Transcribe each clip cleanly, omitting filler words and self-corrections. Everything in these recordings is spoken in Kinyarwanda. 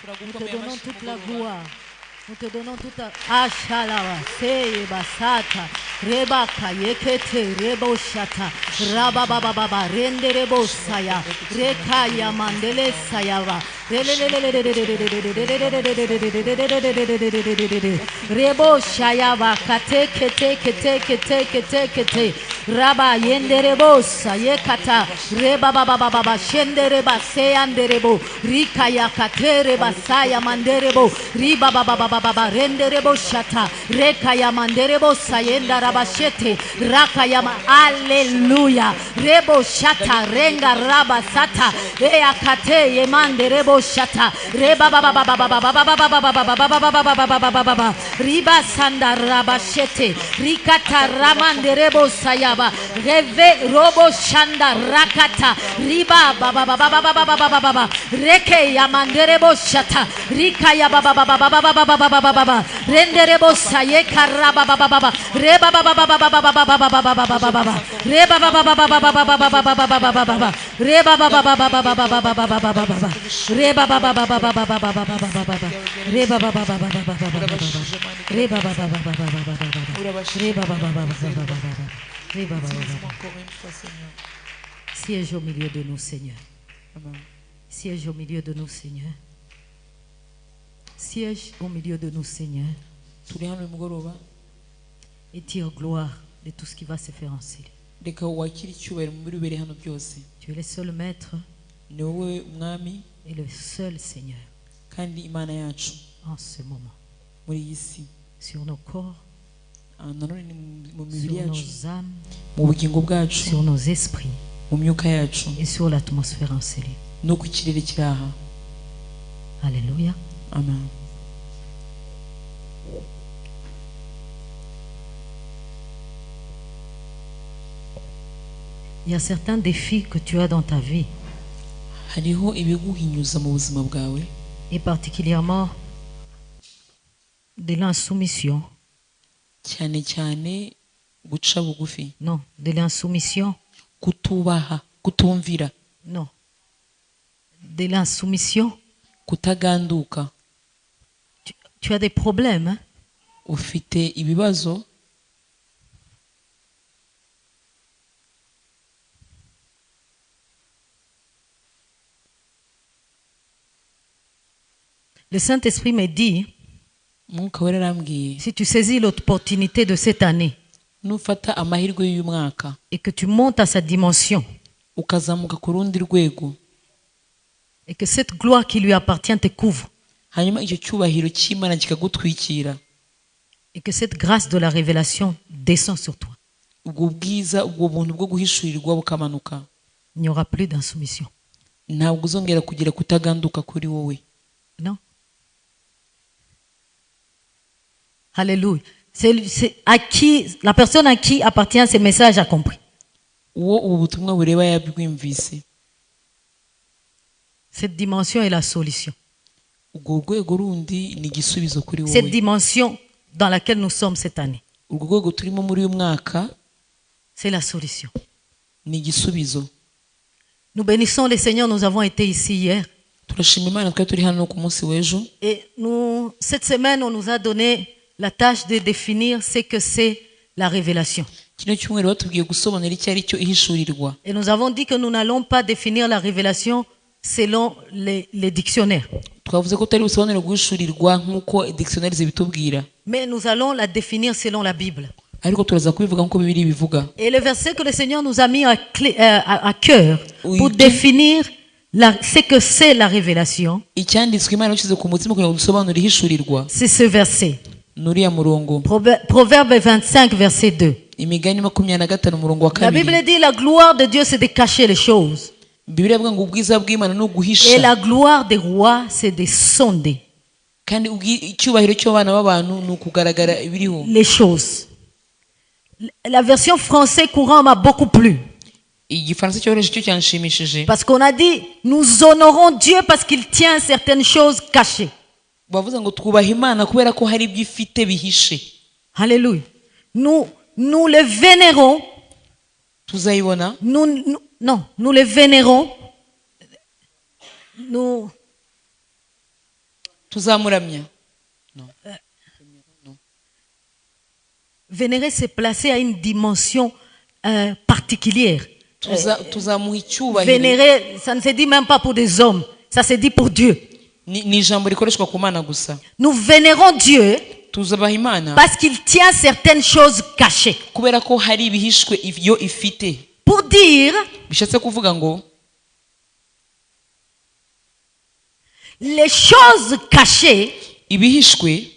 Nous te donnons toute la gloire. Nous te donnons toute la... Ashalava, Seye Basata, Rebaka, Yekete, Reboshata, Rabababa, Rende Rebosaya, Rekaya Mandele Sayava, Reboshayava, Kate, Kete, Kete, Kete, Kete, Kete, Raba, Yende Rebosa, Yekata, Rebababa, Shende Reba, Seyande Rebo, Rikaya, Kate, Rebasaya, Manderebo, Ribababa. Renderebo shata rekaya manderebo sayenda rabashete rakayama haleluya rebo shata renga rabasata eakate yemanderebo shata reba riba sanda rabashete rikata ramanderebo sayaba reve robo shanda rakata riba reke yamanderebo shata rikaya renderebo saye karaba reba reba reba siège au milieu de nous, Seigneur. Siège au milieu de nous, Seigneur. Siège au milieu de nous, Seigneur. Et tire gloire de tout ce qui va se faire en ciel. Tu es le seul maître et le seul Seigneur en ce moment. Sur nos corps, sur nos âmes, sur nos esprits et sur l'atmosphère ensoleillée. Alléluia. Amen. Il y a certains défis que tu as dans ta vie. Et particulièrement de l'insoumission. Non, de l'insoumission. Non. De l'insoumission. Tu as des problèmes, hein? Le Saint-Esprit me dit, si tu saisis l'opportunité de cette année et que tu montes à sa dimension et que cette gloire qui lui appartient te couvre et que cette grâce de la révélation descend sur toi, il n'y aura plus d'insoumission. Non. Alléluia. C'est à qui, la personne à qui appartient ce message a compris. Cette dimension est la solution. Cette dimension dans laquelle nous sommes cette année, c'est la solution. Nous bénissons le Seigneur, nous avons été ici hier. Et cette semaine, on nous a donné la tâche de définir ce que c'est la révélation. Et nous avons dit que nous n'allons pas définir la révélation selon les dictionnaires. Mais nous allons la définir selon la Bible. Et le verset que le Seigneur nous a mis à cœur pour définir ce que c'est la révélation, c'est ce verset. Proverbe 25, verset 2. La Bible dit la gloire de Dieu c'est de cacher les choses. Et la gloire des rois c'est de sonder les choses. La version française courant m'a beaucoup plu. Parce qu'on a dit nous honorons Dieu parce qu'il tient certaines choses cachées. Alléluia. Nous le vénérons. Nous le vénérons. tuzamuramya. Vénérer, c'est placer à une dimension particulière. Tuzamuha icyubahiro. Vénérer, ça ne se dit même pas pour des hommes, ça se dit pour Dieu. Ni ijambo rikoreshwa ku Mana gusa. Nous vénérons Dieu Tuzabaha Imana parce qu'il tient certaines choses cachées. kubera ko hari ibihishwe iyo ifite. Pour dire, Bishatse kuvuga ngo les choses cachées ibihishwe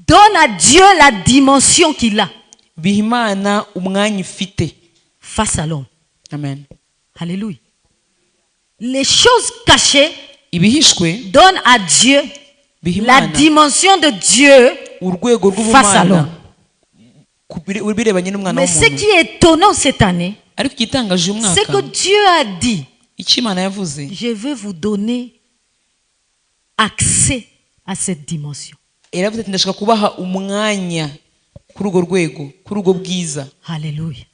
donnent à Dieu la dimension qu'il a biha Imana umwanya ifite face à l'homme. Amen. Alléluia. Les choses cachées ibihishwe donnent à Dieu biha la Imana dimension de Dieu urwego face à rw'ubumana l'homme. birebanye n'umwana Mais ce w'umuntu. qui est étonnant cette année, Ariko igitangaje uyu c'est que mwaka Dieu a dit, icyo Imana yavuze, je vais vous donner accès à cette dimension. yaravuze ati ndashaka kubaha umwanya kuri urwo rwego, kuri urwo bwiza. Alléluia.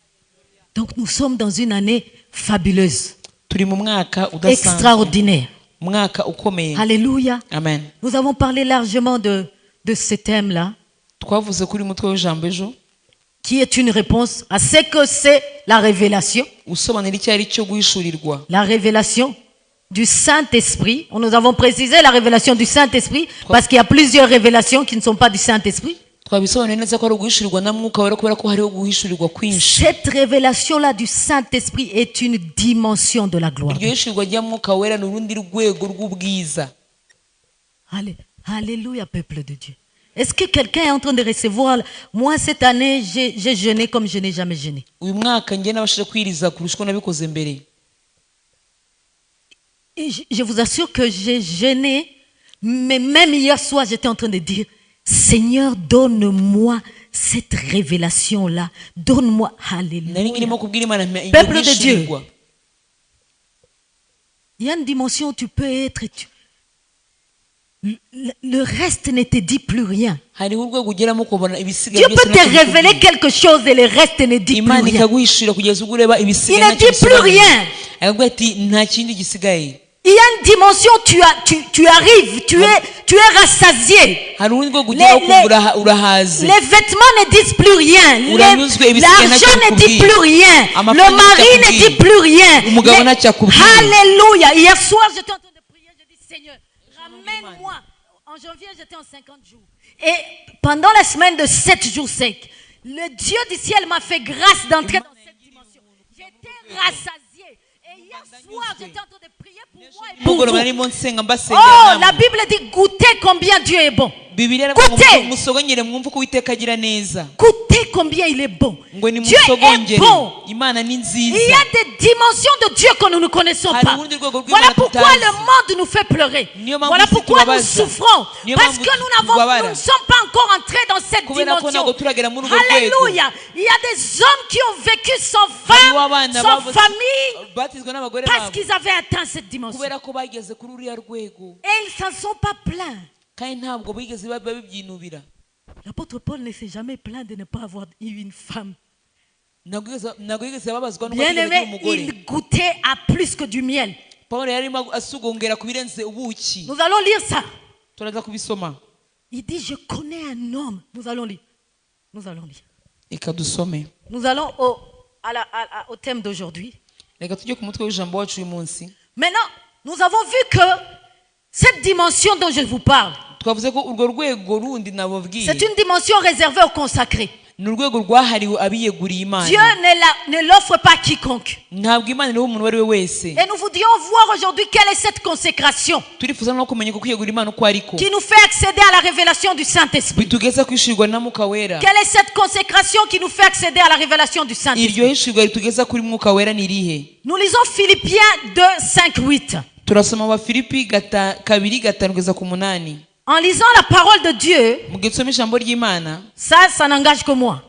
Donc nous sommes dans une année fabuleuse, Turi mu mwaka udasanzwe, extraordinaire. umwaka ukomeye. Alléluia. Amen. Nous avons parlé largement de ce thème-là, Twavuze kuri mutwe w'ijambo ejo qui est une réponse à ce que c'est la révélation. usobanura icyo ari cyo guhishurirwa. La révélation du Saint-Esprit. Nous avons précisé la révélation du Saint-Esprit parce qu'il y a plusieurs révélations qui ne sont pas du Saint-Esprit. Twabisobanuye neza ko ari uguhishurirwa na mwuka wera kubera ko hariho guhishurirwa kwinshi. Cette révélation-là du Saint-Esprit est une dimension de la gloire. Iryo hishurirwa rya mwuka wera ni urundi rwego rw'ubwiza. Alléluia, peuple de Dieu. Est-ce que quelqu'un est en train de recevoir? Moi, cette année, j'ai jeûné comme je n'ai jamais jeûné. Uyu mwaka njye nabashije kwiriza kurusha uko nabikoze mbere. Et je vous assure que j'ai jeûné, mais même hier soir, j'étais en train de dire, Seigneur, donne-moi cette révélation-là. Donne-moi. Nari Alléluia. ngirimo kubwira Imana Peuple de Dieu. guhishurirwa. Il y a une dimension où tu peux être. Le reste ne te dit plus rien. Hariho urwego ugeramo ukabona ibisigaye Dieu peut te révéler quelque chose et le reste ne dit plus Imana rien. ikaguhishurira kugeza ubwo ureba Il ibisigaye ne dit plus rien. Akabwira ati nta kindi gisigaye. Il y a une dimension, tu arrives, tu es rassasié. Hari urundi rwego ugeraho ukumva urahaze. Les vêtements ne disent plus rien. Uranyuzwe, ibisigaye L'argent ntacyo ne dit bikubwiye. plus rien. Le Amafaranga mari ntacyo ne akubwiye. dit plus rien. Umugabo ntacyo akubwiye. Alléluia. Hier soir, j'étais en train de prier. Je dis, Seigneur, ramène-moi. En janvier, j'étais en 50 jours. Et pendant la semaine de 7 jours secs, le Dieu du ciel m'a fait grâce d'entrer dans cette dimension. J'étais rassasié. Et hier soir, j'étais en train de prier pour moi et pour Mugoroba vous. narimo nsenga Oh, mbasengera la namwe. Bible dit goûtez combien Dieu est bon. Bibiliya iravuga ngo Goûtez. musogongere mwumve ko Uwiteka agira neza. Goûtez combien il est bon. Ngo ni Dieu est musogongere. bon. Imana ni Il y nziza. a des dimensions de Dieu que nous ne connaissons Hari pas. urundi rwego Voilà rw'Imana pourquoi tutazi. le monde nous fait pleurer. Niyo mpamvu Voilà isi pourquoi nous tubabaza. souffrons. Niyo Parce mpamvu que nous tubabara. ne sommes pas encore entrés dans cette Kubera ko dimension. ntabwo turagera muri urwo rwego. Alléluia. Il y a des hommes qui ont vécu sans Hariho femme, abana sans bavutse- famille, batizwa n'abagore parce babo qu'ils avaient atteint cette dimension. kubera ko bageze kuri uriya rwego Et ils s'en sont pas plaints. kandi ntabwo bigeze babyinubira. L'apôtre Paul ne s'est jamais plaint de ne pas avoir eu une femme. Ntabwo yigeze babazwa n'uko Bien atigeze agira aimé, umugore. il goûtait à plus que du miel. Pawulo yarimo asugongera ku birenze ubuki. Nous allons lire ça. Turaza kubisoma. Il dit, je connais un homme. Nous allons lire. Nous allons lire. Reka dusome. Nous allons au thème d'aujourd'hui. Reka tujye ku mutwe w'ijambo wacu uyu munsi. Maintenant, nous avons vu que cette dimension dont je vous parle, Twavuze ko urwo rwego rundi nababwiye c'est une dimension réservée aux consacrés. ni urwego rwahariwe abiyeguriye Dieu Imana. ne l'offre pas à quiconque. Ntabwo Imana iriho umuntu uwo ari we wese. Et nous voudrions voir aujourd'hui quelle est cette consécration Turifuza no kumenya ko kwiyegurira Imana uko ariko qui nous fait accéder à la révélation du Saint-Esprit. bitugeza kwishyurwa na Mwuka Wera. Quelle est cette consécration qui nous fait accéder à la révélation du Saint-Esprit? Iryo hishyurwa ritugeza kuri Mwuka Wera ni irihe? Nous lisons Philippiens 2, 5, 8. Turasoma Abafilipi 2:5-8. En lisant la parole de Dieu, Mu gihe dusoma ijambo ry'Imana, ça n'engage que moi.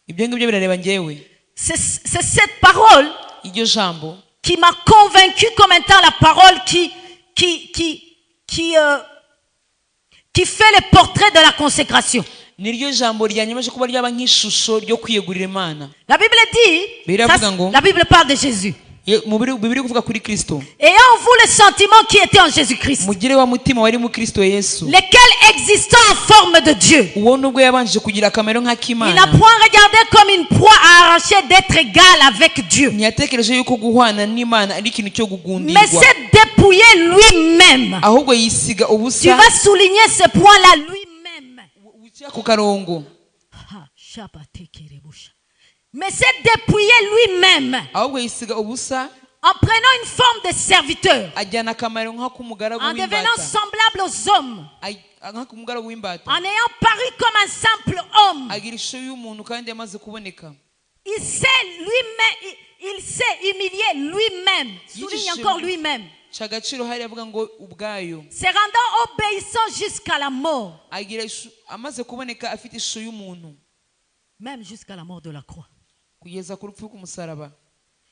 ibyo ngibyo birareba njyewe. C'est cette parole Iryo jambo qui m'a convaincu comme étant la parole qui fait le portrait de la consécration. niryo jambo ryanyemeje kuba ryaba nk'ishusho ryo kwiyegurira Imana. La Bible dit, Biravuga ngo- la Bible parle de Jésus. bibiri kuvuga kuri Kristo. Ayant en vous le sentiment qui était en Jésus-Christ, Mugire wa mutima wari mu Kristo Yesu. lequel existant en forme de Dieu, Uwo nubwo yabanjije kugira akamero il n'a nk'akimana. point regardé comme une proie à arracher d'être égal avec Dieu, Ntiyatekereje yuko guhwana n'Imana ari ikintu cyo mais gugundirwa. s'est dépouillé lui-même. Ahubwo yisiga Tu ubusa vas souligner ce point-là, lui-même. wicara ku karongo. Ah, shabatekerebusha. Mais s'est dépouillé lui-même Ahubwo yisiga ubusa en prenant une forme de serviteur, ajyana akamaro nk'ak'umugaragu en devenant w'imbata. semblable aux hommes, Nk'ak'umugaragu w'imbata. en ayant paru comme un simple homme. Agira ishusho y'umuntu kandi yamaze kuboneka. Il s'est lui-même, il s'est humilié lui-même. Souligne encore lui-même. Cyagaciro hari avuga ngo ubwayo. Se rendant obéissant jusqu'à la mort. Agira amaze kuboneka afite ishusho y'umuntu. Même jusqu'à la mort de la croix. Kugeza ku rupfu rw'umusaraba.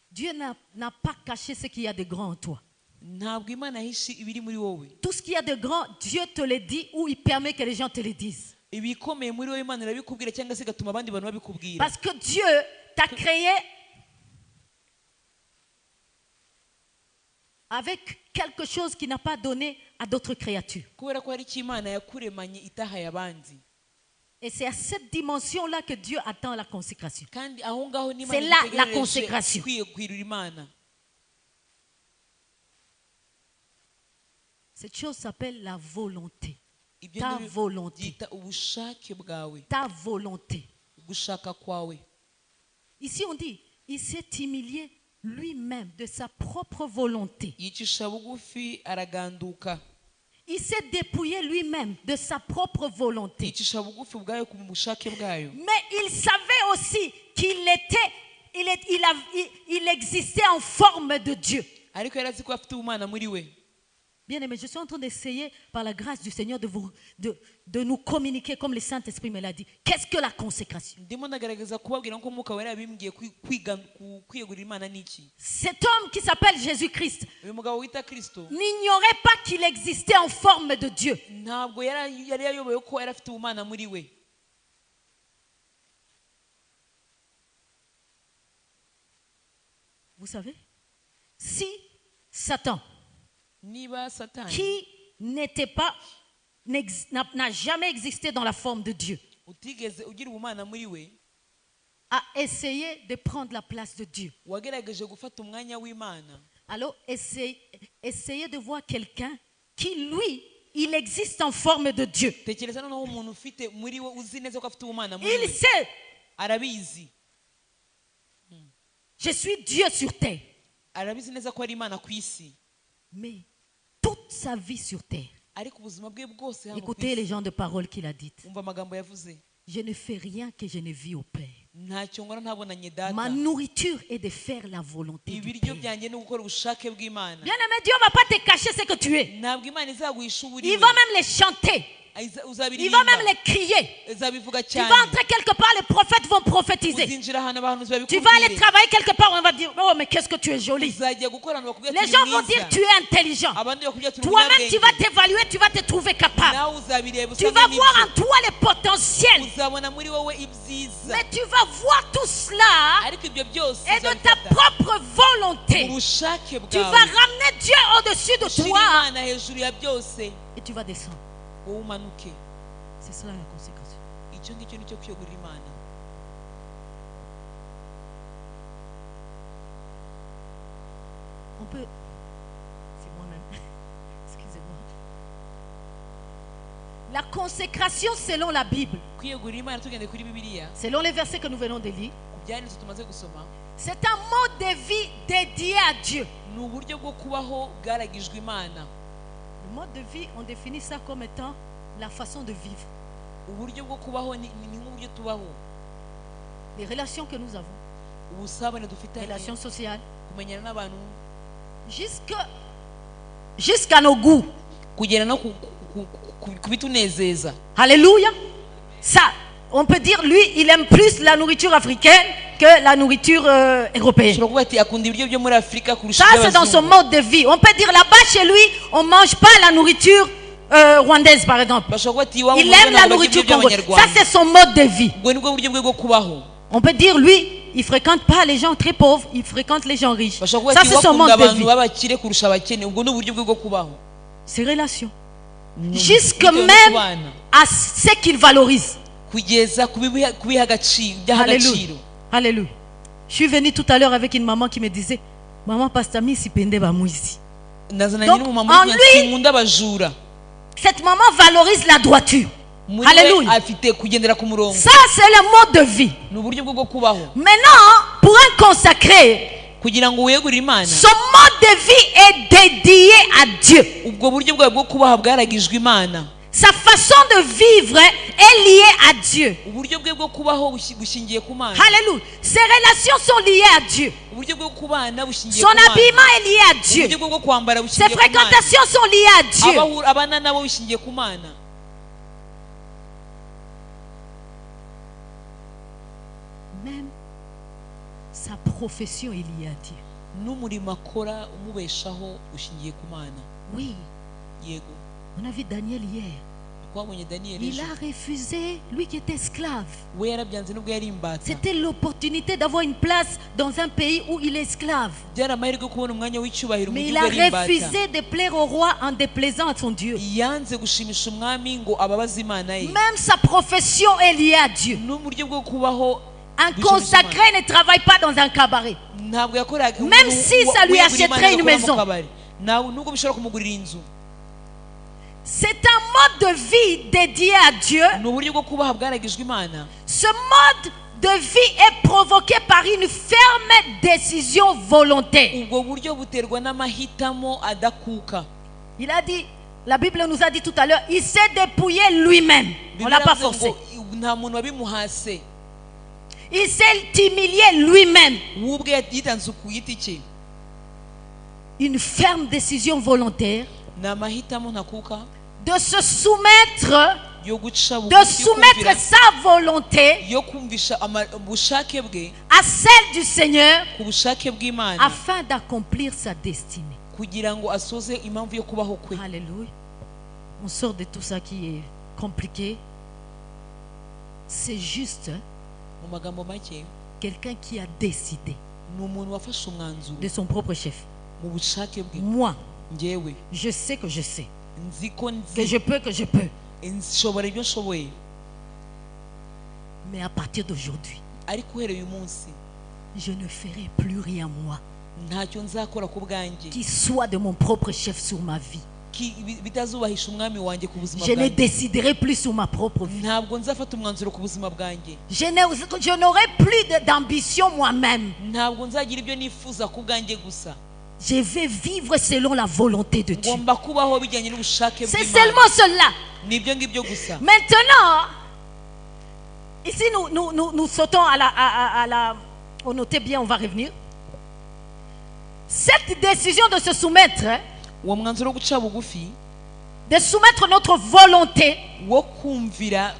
Dieu n'a pas caché ce qu'il y a de grand en toi. Ntabwo Imana yahishe ibiri muri wowe. Tout ce qu'il y a de grand, Dieu te le dit ou il permet que les gens te le disent. Ibikomeye muri wowe Imana irabikubwira cyangwa se igatuma abandi bantu babikubwira. Parce que Dieu t'a créé avec quelque chose qui n'a pas donné à d'autres créatures. Kubera ko hari icyo Imana yakuremanye itahaye abandi. Et c'est à cette dimension-là que Dieu attend la consécration. Kandi aho ngaho ni C'est là la consécration. kwiyegurira Imana. Cette chose s'appelle la volonté. Ibyo Ta nibyo volonté. byita ubushake bwawe. Ta volonté. Gushaka kwawe. Ici on dit, il s'est humilié lui-même de sa propre volonté. Yicisha bugufi araganduka. Il s'est dépouillé lui-même de sa propre volonté. Yicisha bugufi ubwayo ku bushake bwayo. Mais il savait aussi qu'il existait en forme de Dieu. Ariko yari azi ko afite ubumana muri we. Bien aimé, je suis en train d'essayer par la grâce du Seigneur de nous communiquer comme le Saint-Esprit me l'a dit. Qu'est-ce que la consécration? Ndimo ndagaragaza kubabwira ko Mwuka Wera yabimbwiye kwiyegurira Imana n'iki. Cet homme qui s'appelle Jésus-Christ Uyu mugabo wita Kristo n'ignorait pas qu'il existait en forme de Dieu. ntabwo yari yayoboye ko yari afite ubumana muri we. Vous savez, si Satan, Niba Satani qui n'était pas, n'a jamais existé dans la forme de Dieu, utigeze ugira ubumana muri we, a essayé de prendre la place de Dieu. wagerageje gufata umwanya w'Imana. Alors, essayez de voir quelqu'un qui, lui, il existe en forme de Dieu. Tekereza noneho umuntu ufite muri we uzi neza ko afite ubumana muri Il we. sait, Arabizi. je suis Dieu sur terre. Arabizi neza ko ari Imana ku isi. Mais toute sa vie sur terre, Ariko ubuzima bwe bwose hano ku écoutez les isi. gens de parole qu'il a dites. Umva amagambo yavuze. Je ne fais rien que je ne vis au Père. Ntacyo ngora ntabonanye data. Ma nourriture est de faire la volonté du Ibiryo Père. byanjye ni gukora ubushake bw'Imana. Bien aimé, Dieu ne va pas te cacher ce que tu es. Ntabwo Imana izaguhisha uburi Il va même les chanter. Il va même les crier. Uzabivuga Tu cyane. vas entrer quelque part, les prophètes vont prophétiser. Uzinjira ahantu abahanuzi Tu vas aller babikubwire. travailler quelque part, on va dire, oh mais qu'est-ce que tu es joli. Uzajya gukora abantu bakubwira Les ati gens ni vont dire, mwiza. tu es intelligent. Abandi bakubwira ati uri Toi-même, tu vas umunyabwenge. t'évaluer, tu vas te trouver capable. Nawe uzabireba Tu usange vas ni voir byo. en toi les potentiels. Uzabona muri wowe ibyiza. Mais tu vas voir tout cela Ariko ibyo byose et de ta uzabifata propre volonté. ubushake Tu vas bwawe. ramener Dieu au-dessus de Ushyira toi Imana hejuru ya byose. et tu vas descendre. Wowe umanuke. C'est cela la consécration. Icyo ngicyo nicyo kwiyegurira Imana. On peut... C'est moi-même. Excusez-moi. La consécration selon la Bible, Kwiyegurira Imana tugende kuri Bibiliya. selon les versets que nous venons de lire, Ku byanditswe tumaze gusoma. c'est un mode de vie dédié à Dieu. Ni uburyo bwo kubaho bwaragijwe Imana. Le mode de vie, on définit ça comme étant la façon de vivre. Uburyo bwo kubaho ni nk'uburyo tubaho. Les relations que nous avons, Ubusabane les dufitanye. relations sociales, Kumenyana n'abantu. jusqu'à nos goûts. Kugera no ku bitunezeza. Alléluia. Ça, on peut dire, lui, il aime plus la nourriture africaine que la nourriture européenne. Ushobora kuvuga ati akunda ibiryo byo muri Afurika kurusha Ça, c'est dans son iby'abazungu. mode de vie. On peut dire là-bas chez lui, on ne mange pas la nourriture rwandaise, par exemple. Bashobora kuvuga ati iwabo Il mu Rwanda aime la ntabwo barya nourriture ibiryo congolaise. Ça, by'Abanyarwanda. c'est son mode de vie. Ubwo nibwo buryo bwe bwo kubaho. On peut dire, lui, il ne fréquente pas les gens très pauvres, il fréquente les gens riches. bashobora Ça, kuba c'est son bakunda mode de abantu vie. b'abakire kurusha abakene. Ubwo ni uburyo bwe bwo kubaho. Ses relations. Ni Jusque uburyo bwo même kubana. à ce qu'il valorise. Kugeza kubiha agaciro, byaha Alléluia. agaciro. Alléluia. Je suis venue tout à l'heure avec une maman qui me disait, maman, pasteur, mi si pende ba muizi. Nazananye Donc, n'umumama en uri lui- sinkunda abajura. Cette maman valorise la droiture. Muri we Alléluia. afite kugendera ku murongo. Ça, c'est le mode de vie. Ni uburyo bwo kubaho. Maintenant, pour un consacré, Kugira ngo wegure Imana, son mode de vie est dédié à Dieu. ubwo buryo bwawe bwo kubaha bwaragijwe Imana. Sa façon de vivre est liée à Dieu. Uburyo bwe bwo kubaho bushingiye ku Mana. Alléluia. Ses relations sont liées à Dieu. Uburyo bwo kubana bushingiye Son ku Mana. habillement est lié à Dieu. Uburyo bwo kwambara Ses bushingiye ku Mana. fréquentations sont liées à Dieu. Abana nabo bishingiye ku Mana. Même sa profession est liée à Dieu. N'umurimo akora umubeshaho ushingiye ku Mana. Oui, Yego. on a vu Daniel hier. Twabonye Daniel Il ejo. a refusé, lui qui était esclave. We yarabyanze nubwo yari imbata. C'était l'opportunité d'avoir une place dans un pays où il est esclave. Byari amahirwe yo kubona umwanya w'icyubahiro mu Mais il gihugu a yari imbata. refusé de plaire au roi en déplaisant à son Dieu. Yanze gushimisha umwami ngo ababaze Imana ye. Même sa profession est liée à Dieu. N'uburyo bwo kubaho Un bishimisha consacré Imana. ne travaille pas dans un cabaret. Ntabwo yakoraga Même si ça lui achèterait une maison. nubwo bishobora kumugurira inzu. C'est un mode de vie dédié à Dieu. Ni uburyo bwo kubaha bwaragijwe Imana. Ce mode de vie est provoqué par une ferme décision volontaire. Ubwo buryo buterwa n'amahitamo adakuka. Il a dit, la Bible nous a dit tout à l'heure, il s'est dépouillé lui-même. On ne l'a pas forcé. Nta muntu wabimuhase. Il s'est humilié lui-même. We ubwe yitanze ku giti cye. Une ferme décision volontaire Ni amahitamo ntakuka de se soumettre, yo guca de soumettre sa volonté yo kumvisha ubushake bwe à celle du Seigneur ku bushake bw'Imana afin d'accomplir sa destinée. kugira ngo asoze impamvu yo kubaho kwe. Alléluia. On sort de tout ça qui est compliqué. C'est juste Mu magambo make quelqu'un qui a décidé ni umuntu wafashe umwanzuro de son propre chef. mu bushake bwe. Moi, Njyewe je sais que je sais, nzi ko que je peux, que je peux. nshobora ibyo nshoboye, Mais à partir d'aujourd'hui, ariko uhereye uyu munsi je ne ferai plus rien moi ntacyo nzakora ku bwanjye qui soit de mon propre chef sur ma vie. bitazubahisha umwami wanjye ku buzima Je ne bwanjye. déciderai plus sur ma propre vie. Ntabwo nzafata umwanzuro ku buzima bwanjye. Je n'aurai plus d'ambition moi-même. Ntabwo nzagira ibyo nifuza ku bwanjye gusa. Je vais vivre selon la volonté de Dieu. Ngomba kubaho bijyanye n'ubushake C'est bw'Imana. seulement cela. Nibyo ngibyo gusa. Maintenant, ici nous sautons on notait bien, on va revenir. Cette décision de se soumettre, Uwo mwanzuro wo guca bugufi de soumettre notre volonté wo kumvira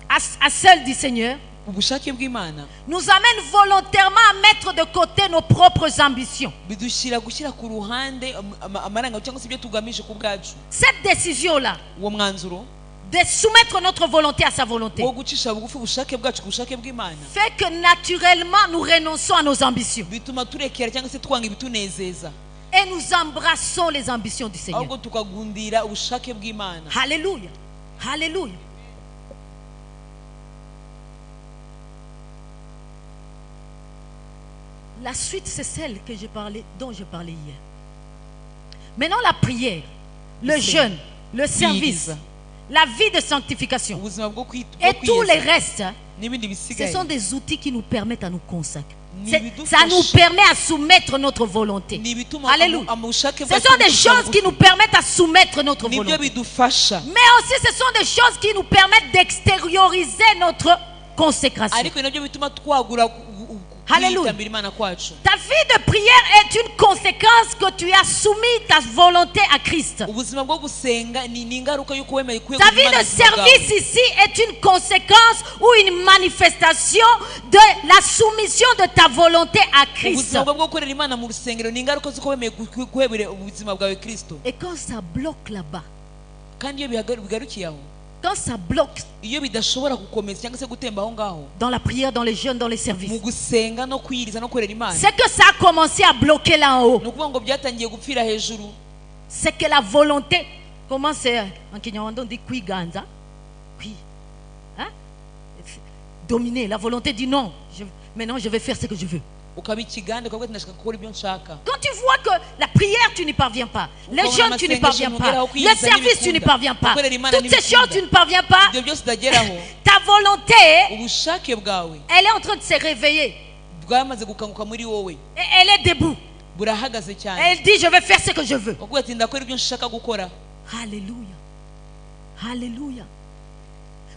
à celle du Seigneur, ubushake bw'Imana nous amène volontairement à mettre de côté nos propres ambitions. bidushyira gushyira ku ruhande amaranga cyangwa se ibyo tugamije ku bwacu. Cette décision-là, Uwo mwanzuro de soumettre notre volonté à sa volonté, wo gucisha bugufi ubushake bwacu ku bushake bw'Imana fait que naturellement nous renonçons à nos ambitions bituma turekera cyangwa se twanga ibitunezeza, et nous embrassons les ambitions du Seigneur. ahubwo tukagundira ubushake bw'Imana. Alléluia. Alléluia. La suite, c'est celle dont je parlais hier. Maintenant, la prière, le jeûne, le service, la vie de sanctification Ubuzima bwo et tous les kwiyeza restes, n'ibindi ce bisigaye sont des outils qui nous permettent à nous consacrer. Nibidufasha. Ça nous permet à soumettre notre volonté. ni ibituma Alléluia. ubushake Ce bwacu sont des bucisha choses qui bugufi. nous permettent à soumettre notre Nibyo volonté. bidufasha, Mais aussi, ce sont des choses qui nous permettent d'extérioriser notre consécration. ariko nabyo bituma twagura Alléluia. kwitambira Imana kwacu. Ta vie de prière est une conséquence que tu as soumis ta volonté à Christ. Ubuzima bwo gusenga ni ingaruka y'uko wemeye Ta vie de service ici est une conséquence ou une manifestation de la soumission de ta volonté à Christ. ubuzima bwo gukorera Imana mu rusengero ni ingaruka z'uko wemeye guhebera ubuzima bwawe Kristo. Et quand ça bloque là-bas, Kandi iyo bigarukiye aho, quand ça bloque iyo bidashobora gukomeza cyangwa se gutemba aho ngaho dans la prière, dans les jeûnes, dans les services, mu gusenga no kwiyiriza no korera Imana, c'est que ça a commencé à bloquer là en haut. ni ukuvuga ngo byatangiye gupfira hejuru. C'est que la volonté, comment c'est en Kinyarwanda on dit kwiganza, hein? Dominer. La volonté dit non. Maintenant je vais faire ce que je veux. ukaba ikigande ukavuga ati ndashaka gukora ibyo nshaka. Quand tu vois que la prière tu n'y parviens pas, les jeûnes tu n'y parviens pas, les services tu n'y parviens pas, toutes ces choses tu ne parviens pas, ibyo byose utageraho, ta volonté, ubushake bwawe elle est en train de se réveiller. bwamaze gukanguka muri wowe, Et elle est debout. burahagaze cyane. Elle dit je vais faire ce que je veux. ukavuga ati ndakora ibyo nshaka gukora. Alléluia. Alléluia.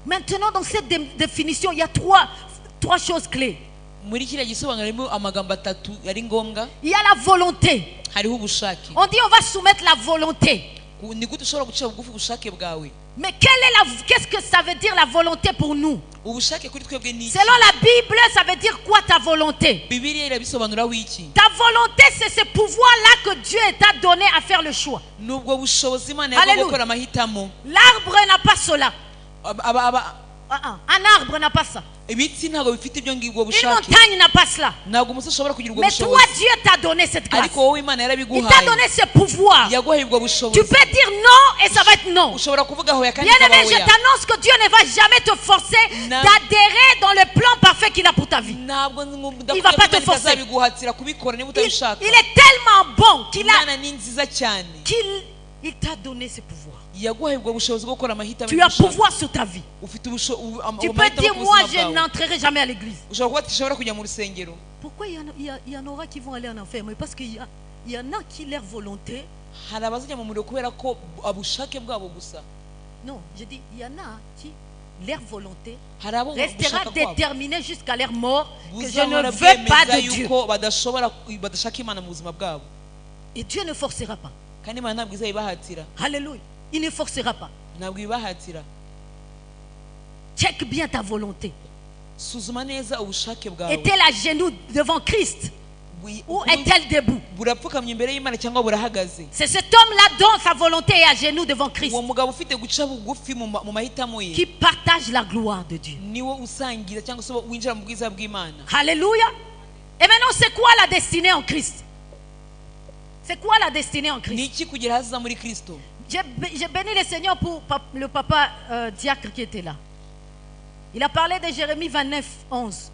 Maintenant dans cette définition il y a trois choses clés. muri kiriya gisobanuro harimo amagambo atatu ari ngombwa. Il y a la volonté. hariho ubushake. On dit on va soumettre la volonté. ni gute ushobora gucira bugufi ubushake bwawe? Mais qu'est-ce que ça veut dire la volonté pour nous? ubushake kuri twebwe ni iki? Selon la Bible, ça veut dire quoi ta volonté? bibiliya irabisobanuraho iki? Ta volonté, c'est ce pouvoir-là que Dieu t'a donné à faire le choix. nubwo bushobozi Imana yaguha gukora amahitamo. L'arbre n'a pas cela. Un arbre n'a pas ça. ibiti ntabwo bifite ibyo ngibwo Une bushake. montagne n'a pas cela. ntabwo umusozi ushobora kugira ubwo Mais toi, bushobozi. Dieu t'a donné cette grâce. ariko wowe Imana Il t'a yarabiguhaye, donné ce pouvoir. yaguhaye ubwo Tu bushobozi. peux dire non et ça va être non. ushobora kuvuga hoya kandi Bien-aimé, ikaba je hoya. t'annonce que Dieu ne va jamais te forcer d'adhérer dans le plan parfait qu'il a pour ta vie. ntabwo Il va pas te forcer. azabiguhatira kubikora niba utabishaka. Il est tellement bon Imana ni nziza cyane, qu'il t'a donné ce pouvoir. yaguhaye ubwo bushobozi bwo gukora amahitamo. Tu as pouvoir sur ta vie. ufite Tu peux dire moi je n'entrerai jamais à l'église. ushobora kuba utashobora kujya mu rusengero. Pourquoi il y en aura qui vont aller en enfer? Mais parce qu'il y en a qui leur volonté. hari abazajya mu muriro kubera ko ubushake bwabo gusa. Non, je dis il y en a qui leur volonté hari abo restera gushaka kwabo déterminée jusqu'à leur mort que je ne buzahora veux pas bwemeza de Dieu. yuko badashaka Imana mu buzima bwabo, Et Dieu ne forcera pas. kandi Imana ntabwo izabibahatira. Alléluia. Il ne forcera pas. ntabwo ibibahatira. Check bien ta volonté. suzuma neza ubushake bwawe. Est-elle à genoux devant Christ ou est-elle debout? burapfukamye imbere y'Imana cyangwa burahagaze? C'est cet homme-là dont sa volonté est à genoux devant Christ uwo mugabo ufite guca bugufi mu mahitamo ye qui partage la gloire de Dieu. niwo usangiza cyangwa se winjira mu bwiza bw'Imana. Alléluia. Et maintenant, c'est quoi la destinée en Christ? C'est quoi la destinée en ni Christ? iki kugira hazaza muri Kristo? J'ai béni le Seigneur pour le papa diacre qui était là. Il a parlé de Jérémie 29, 11.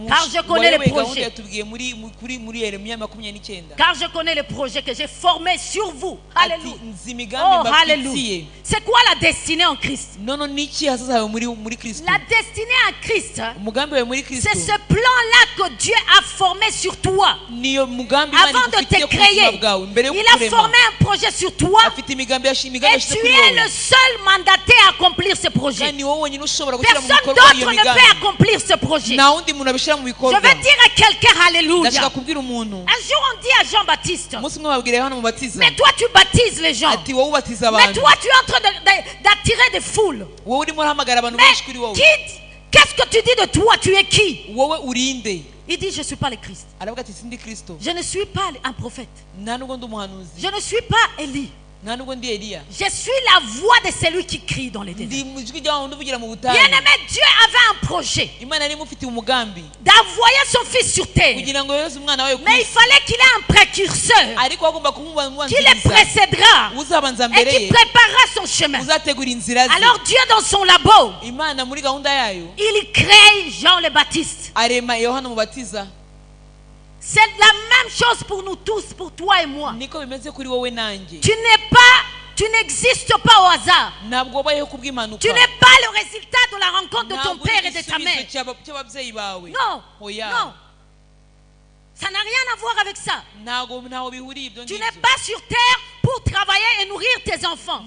Car je connais les projets. yatubwiye muri Yeremiya 29. Car je connais les projets que j'ai formés sur vous. ati Alléluia. nzi Oh, imigambi alléluia. mbafitiye. C'est quoi la destinée en Christ? none ni iki hazaza hawe muri Kristo? La destinée en Christ, umugambi wawe muri Kristo c'est ce plan-là que Dieu a formé sur toi. niyo mugambi Imana Avant de igufitiye te ku buzima créer, bwawe mbere yo il a kukurema. formé un projet sur toi afite imigambi et yashyize tu kuri es le wowe, seul mandaté à accomplir ce projet. kandi wowe wenyine ushobora gushyira mu Personne bikorwa iyo d'autre ne migambi. peut accomplir ce projet. nta wundi muntu abishyira mu Je bikorwa. vais dire à quelqu'un Alléluia. ndashaka kubwira umuntu, Un jour on dit à Jean-Baptiste, umunsi umwe babwira Yohana umubatiza mais toi tu baptises les gens. ati wowe ubatiza Mais abantu, toi tu es en train d'attirer des foules. wowe urimo urahamagara abantu Mais benshi kuri wowe, qu'est-ce que tu dis de toi? Tu es qui? wowe urinde? Il dit je ne suis pas le Christ. aravuga ati sindi Kristo, Je ne suis pas un prophète. nta nubwo ndi umuhanuzi, Je ne suis pas Élie. nta nubwo ndi Eliya, Je suis la voix de celui qui crie dans les ndi ténèbres. mu ijwi ry'abantu uvugira mu butayu. Bien-aimé, Dieu avait un projet Imana yari imufitiye umugambi d'envoyer son fils sur terre. kugira ngo yohereze umwana wawe ku Mais il isi, fallait qu'il ait un précurseur ariko agomba qui le kumubanziriza précédera uzabanza et mbere qui ye, préparera son chemin. uzategura inzira ze. Alors Dieu dans son labo, Imana muri gahunda yayo il crée Jean le Baptiste. arema Yohana umubatiza. C'est la même chose pour nous tous, pour toi et moi. niko bimeze kuri wowe nanjye. Tu n'existes pas au hasard. ntabwo wabayeho kubw'impanuka, Tu n'es pas le résultat de la rencontre de ton ntabwo père uri et de ta mère. igisubizo cy'ababyeyi bawe. Non, Oya. non. Ça n'a rien à voir avec ça. ntaho bihuriye ibyo Tu ngibyo. n'es pas sur terre pour travailler et nourrir tes enfants.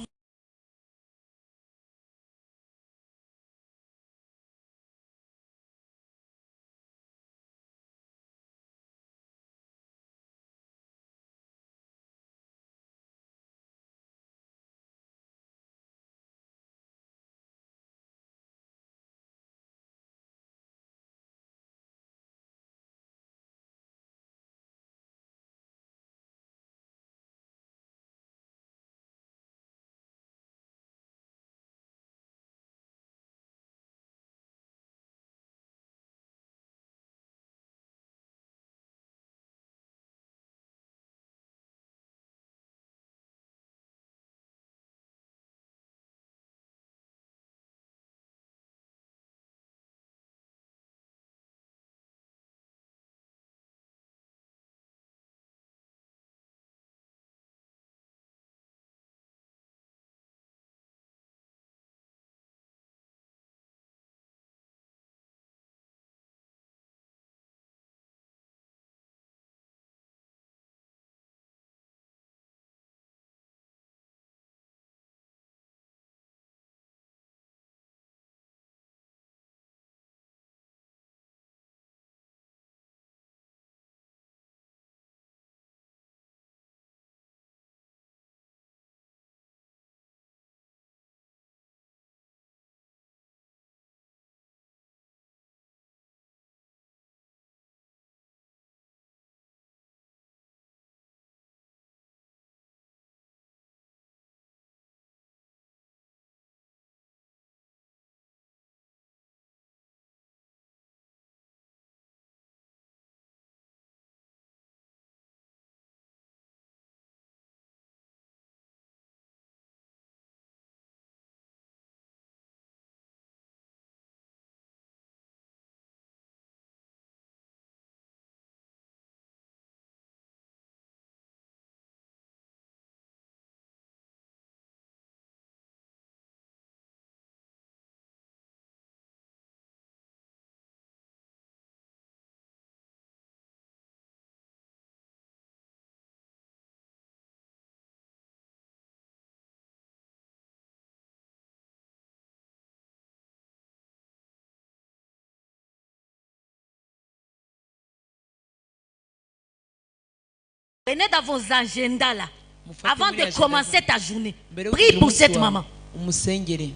Prenez dans vos agendas là. Mufate Avant muri de agenda commencer zanyu. ta journée, Mbere yo prie kugira pour umunsi cette wawe, maman. umusengere.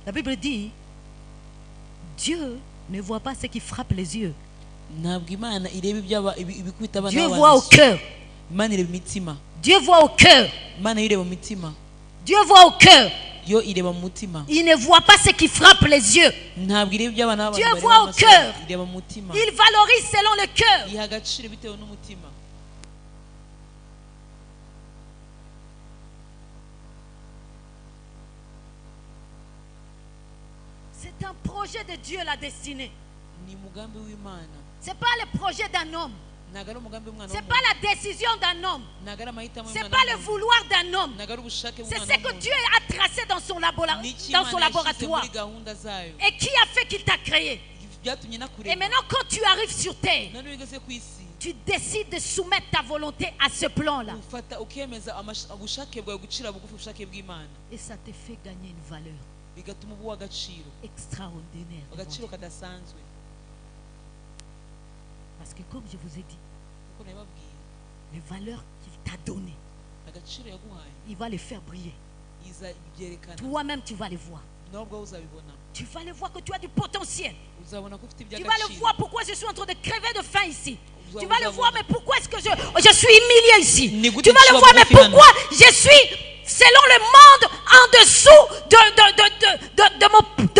La Bible dit, Dieu ne voit pas ce qui frappe les yeux. Ntabwo Imana ireba ibikubita abana Dieu voit au b'abantu. cœur. Imana ireba imitima. Dieu voit au cœur. Imana yo ireba mu mitima. Dieu voit au cœur. Yo ireba mu mutima. Il ne voit pas ce qui frappe les yeux. Ntabwo ireba iby'abana b'abantu Dieu bareba voit au amaso, cœur. ireba mu mutima. Il valorise selon le cœur. Iha agaciro bitewe n'umutima. C'est un projet de Dieu la destinée. Ni umugambi w'Imana. Ce n'est pas le projet d'un homme. Ntabwo ari umugambi w'umwana Ce n'est w'umuntu. pas la décision d'un homme. Ntabwo ari amahitamo Ce n'est y'umwana pas le w'umuntu. vouloir d'un homme. Ntabwo ari ubushake C'est bw'umwana ce que w'umuntu. Dieu a tracé dans son, Ni icyo dans son Imana yashyize laboratoire. muri gahunda zayo. Et qui a fait qu'il t'a créé. Byatumye Et nakurema. maintenant, quand tu arrives sur terre, None wigeze ku isi. tu décides de soumettre ta volonté à ce plan-là. Ufata ukemeza ubushake bwawe gucira bugufi ubushake bw'Imana. Et ça te fait gagner une valeur Bigatuma uba uw'agaciro. extraordinaire. devant Agaciro Dieu. kadasanzwe. Parce que comme je vous ai dit, Kuko nababwiye. les valeurs qu'il t'a données, Agaciro yaguhaye. il va les faire briller. Iza ibyerekana. Toi-même, tu vas les voir. Nubwo uzabibona. Tu vas les voir que tu as du potentiel. Uzabona ko ufite Tu vas le iby'agaciro. voir pourquoi je suis en train de crever de faim ici. Vous Tu vas le allez voir, voir. mais pourquoi est-ce que je suis humilié ici. N'écoutez Tu vas pas le voir, mais votre fille, pourquoi je suis, selon le monde, en dessous de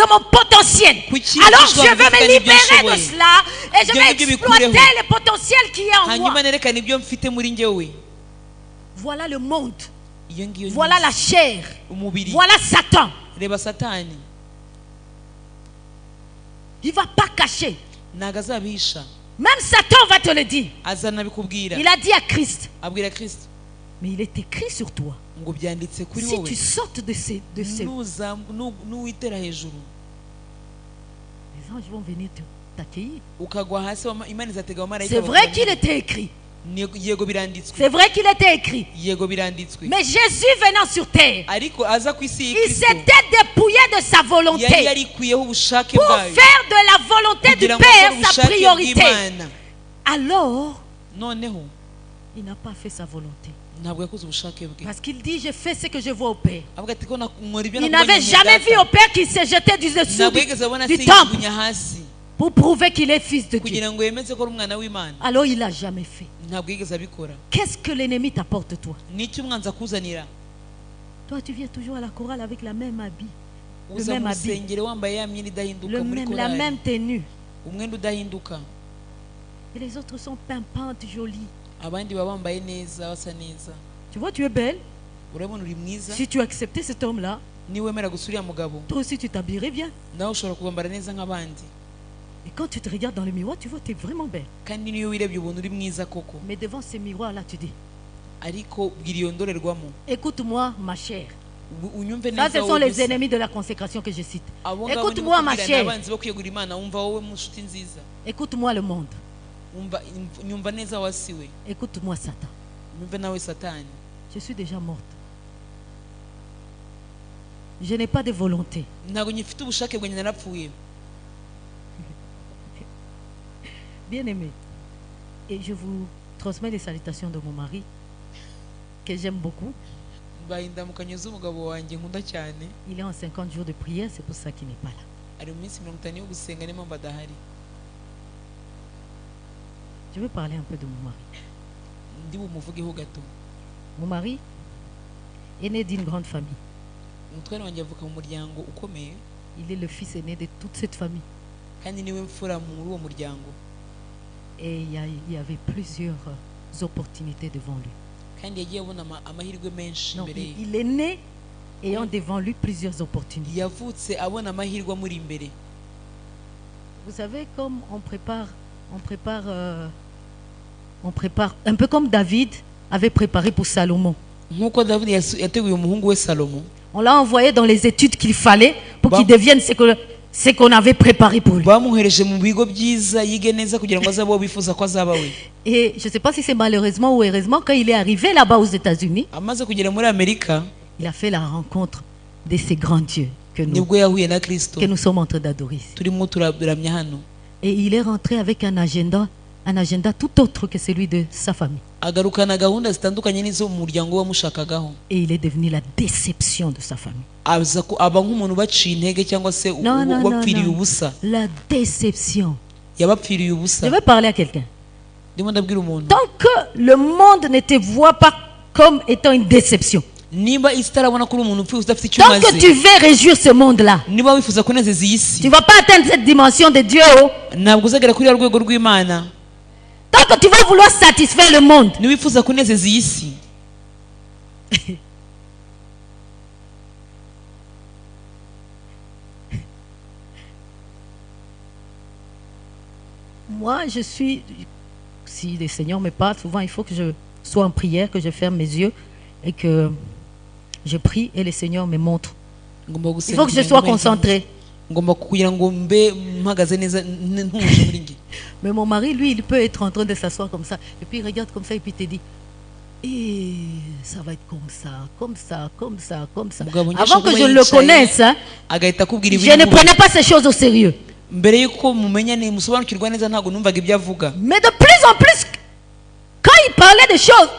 mon potentiel. Kuki Alors Kristo je veux avuga me n'ibyo libérer de nshoboye. cela et je Ibyo vais ngibyo exploiter bikureho. le potentiel qui est en moi. Hanyuma nerekana ibyo mfite muri njyewe. Voilà le monde. Iyo ngiyo Voilà ni la chair. umubiri. Voilà Satan. Reba Satani. Il ne va pas cacher. Ntabwo azabihisha. Même Satan va te le dire. Azanabikubwira. Il a dit à Christ, Abwira Kristo mais il est écrit sur toi. ngo byanditse kuri Si wowe. tu sautes de ces Nuwitera hejuru les anges vont venir t'accueillir. ukagwa hasi Imana izatega abamarayika. C'est vrai qu'il était écrit. Yego biranditswe. C'est vrai qu'il était écrit. Yego biranditswe. Mais Jésus venant sur terre, Ariko aza ku isi il y'Kristo s'était dépouillé de sa yari volonté yarikuyeho ubushake pour bwayo faire de la volonté du kugira ngo akore Père sa ubushake priorité. bw'Imana. Alors, Noneho il n'a pas fait sa volonté. ntabwo yakoze ubushake bwe. Parce qu'il dit, je fais ce que je vois au Père. Avuga ati ko nkora ibyo Il nakubonye n'avait mu jamais vu data. au Père qu'il s'est jeté du dessous Ntabwo yigeze abona du se temple yijugunya hasi pour prouver qu'il est fils de Dieu. kugira ngo yemeze ko ari umwana w'Imana. Alors il l'a jamais fait. Ntabwo yigeze abikora. Qu'est-ce que l'ennemi t'apporte toi? N'icyo umwanzi akuzanira. Toi tu viens toujours à la chorale avec la même habit, le Uza même mu habit, rusengero wambaye ya myenda idahinduka muri la korali. même tenue. Umwenda udahinduka. Et les autres sont pimpantes, jolies. Abandi baba bambaye neza basa neza. Tu vois, tu es belle. Urabona uri mwiza. Si tu acceptais cet homme-là, Ni wemera gusa uriya mugabo toi aussi tu t'habillerais bien. nawe ushobora kwambara neza nk'abandi. Et quand tu te regardes dans le miroir, tu vois, tu es vraiment belle. Kandi niyo wirebye ubona uri mwiza koko. Mais devant ce miroir-là, tu dis, Ariko bwira iyo ndorerwamo. écoute-moi, ma chère. Unyumve Ça, neza ce sont wowe les gusa. ennemis de la consécration que je cite. Abo ngabo Écoute-moi, ma nibo kubwira chère. n'abanzi bo kwiyegura Imana wumva wowe mu nshuti nziza. Écoute-moi, le monde. Nyumva neza wasiwe. Écoute-moi, Satan. Nyumve nawe Satani. Je suis déjà morte. Je n'ai pas de volonté. Ntabwo nyifite ubushake bwanjye narapfuye. Bien-aimé. Et je vous transmets les salutations de mon mari, que j'aime beaucoup. Mbaye indamukanyo z'umugabo wanjye nkunda cyane. Il est en 50 jours de prière, c'est pour ça qu'il n'est pas là. Ari mu minsi 50 yo gusenga niyo mpamvu adahari. Je veux parler un peu de mon mari. Ndi bumuvugeho gato. Mon mari est né d'une grande famille. Umutware wanjye avuka mu muryango ukomeye. Il est le fils aîné de toute cette famille. Kandi niwe mfura muri uwo muryango. Et il y avait plusieurs opportunités devant lui. Kandi yagiye abona amahirwe menshi Non, imbere ye. il est né ayant devant lui plusieurs opportunités. Yavutse abona amahirwe amuri imbere. Vous savez, comme on prépare un peu comme David avait préparé pour Salomon. Nkuko David yateguye umuhungu we Salomo. On l'a envoyé dans les études qu'il fallait pour qu'il devienne ce qu'on avait préparé pour lui. Bamuhereje mu bigo byiza yige neza kugira ngo azabe bifuza ko azaba we. Et je ne sais pas si c'est malheureusement ou heureusement, quand il est arrivé là-bas aux États-Unis, Amaze kugera muri Amerika il a fait la rencontre de ces grands dieux que nibwo yahuye na Kristo. nous sommes en train d'adorer ici. Turimo turaramya hano. Et il est rentré avec un agenda un agenda tout autre que celui de sa famille. agarukana gahunda zitandukanye n'izo mu muryango we wamushakagaho, Et il est devenu la déception de sa famille. aba nk'umuntu baciye intege cyangwa se wapfiriye ubusa. La déception. Yabapfiriye Je ubusa. vais parler à quelqu'un. Ndimo ndabwira umuntu, Tant que le monde ne te voit pas comme étant une déception, niba isi itarabona ko uri umuntu upfuye udafite icyo tant que tu umaze, veux réjouir ce monde-là, niba wifuza kunezeza iyi tu si, ne vas pas atteindre cette dimension de Dieu. Oh. ntabwo uzagera kuri ya rwego rw'Imana. Tant que tu vas vouloir satisfaire le monde, Niwifuza kunezeza iyi si, moi je suis, si le Seigneur me parle, souvent il faut que je sois en prière, que je ferme mes yeux et que je prie et le Seigneur me montre. ngomba Il gusenga faut que je kugira ngo sois mbe concentré. ngomba kugira ngo mbe mpagaze neza ntuje muri nge. Mais mon mari, lui, il peut être en train de s'asseoir comme ça et puis il regarde comme ça et puis il te dit, et ça va être comme ça, comme ça, comme ça, comme ça. Mugabo njye Avant que ashobora je kuba le yicaye, connaisse, hein, agahita akubwira je ibiri ne mu prenais pas ces choses au sérieux. mbere yuko mumenyane musobanukirwa neza ntabwo numvaga ibyo avuga. Mais de plus en plus, quand il parlait des choses,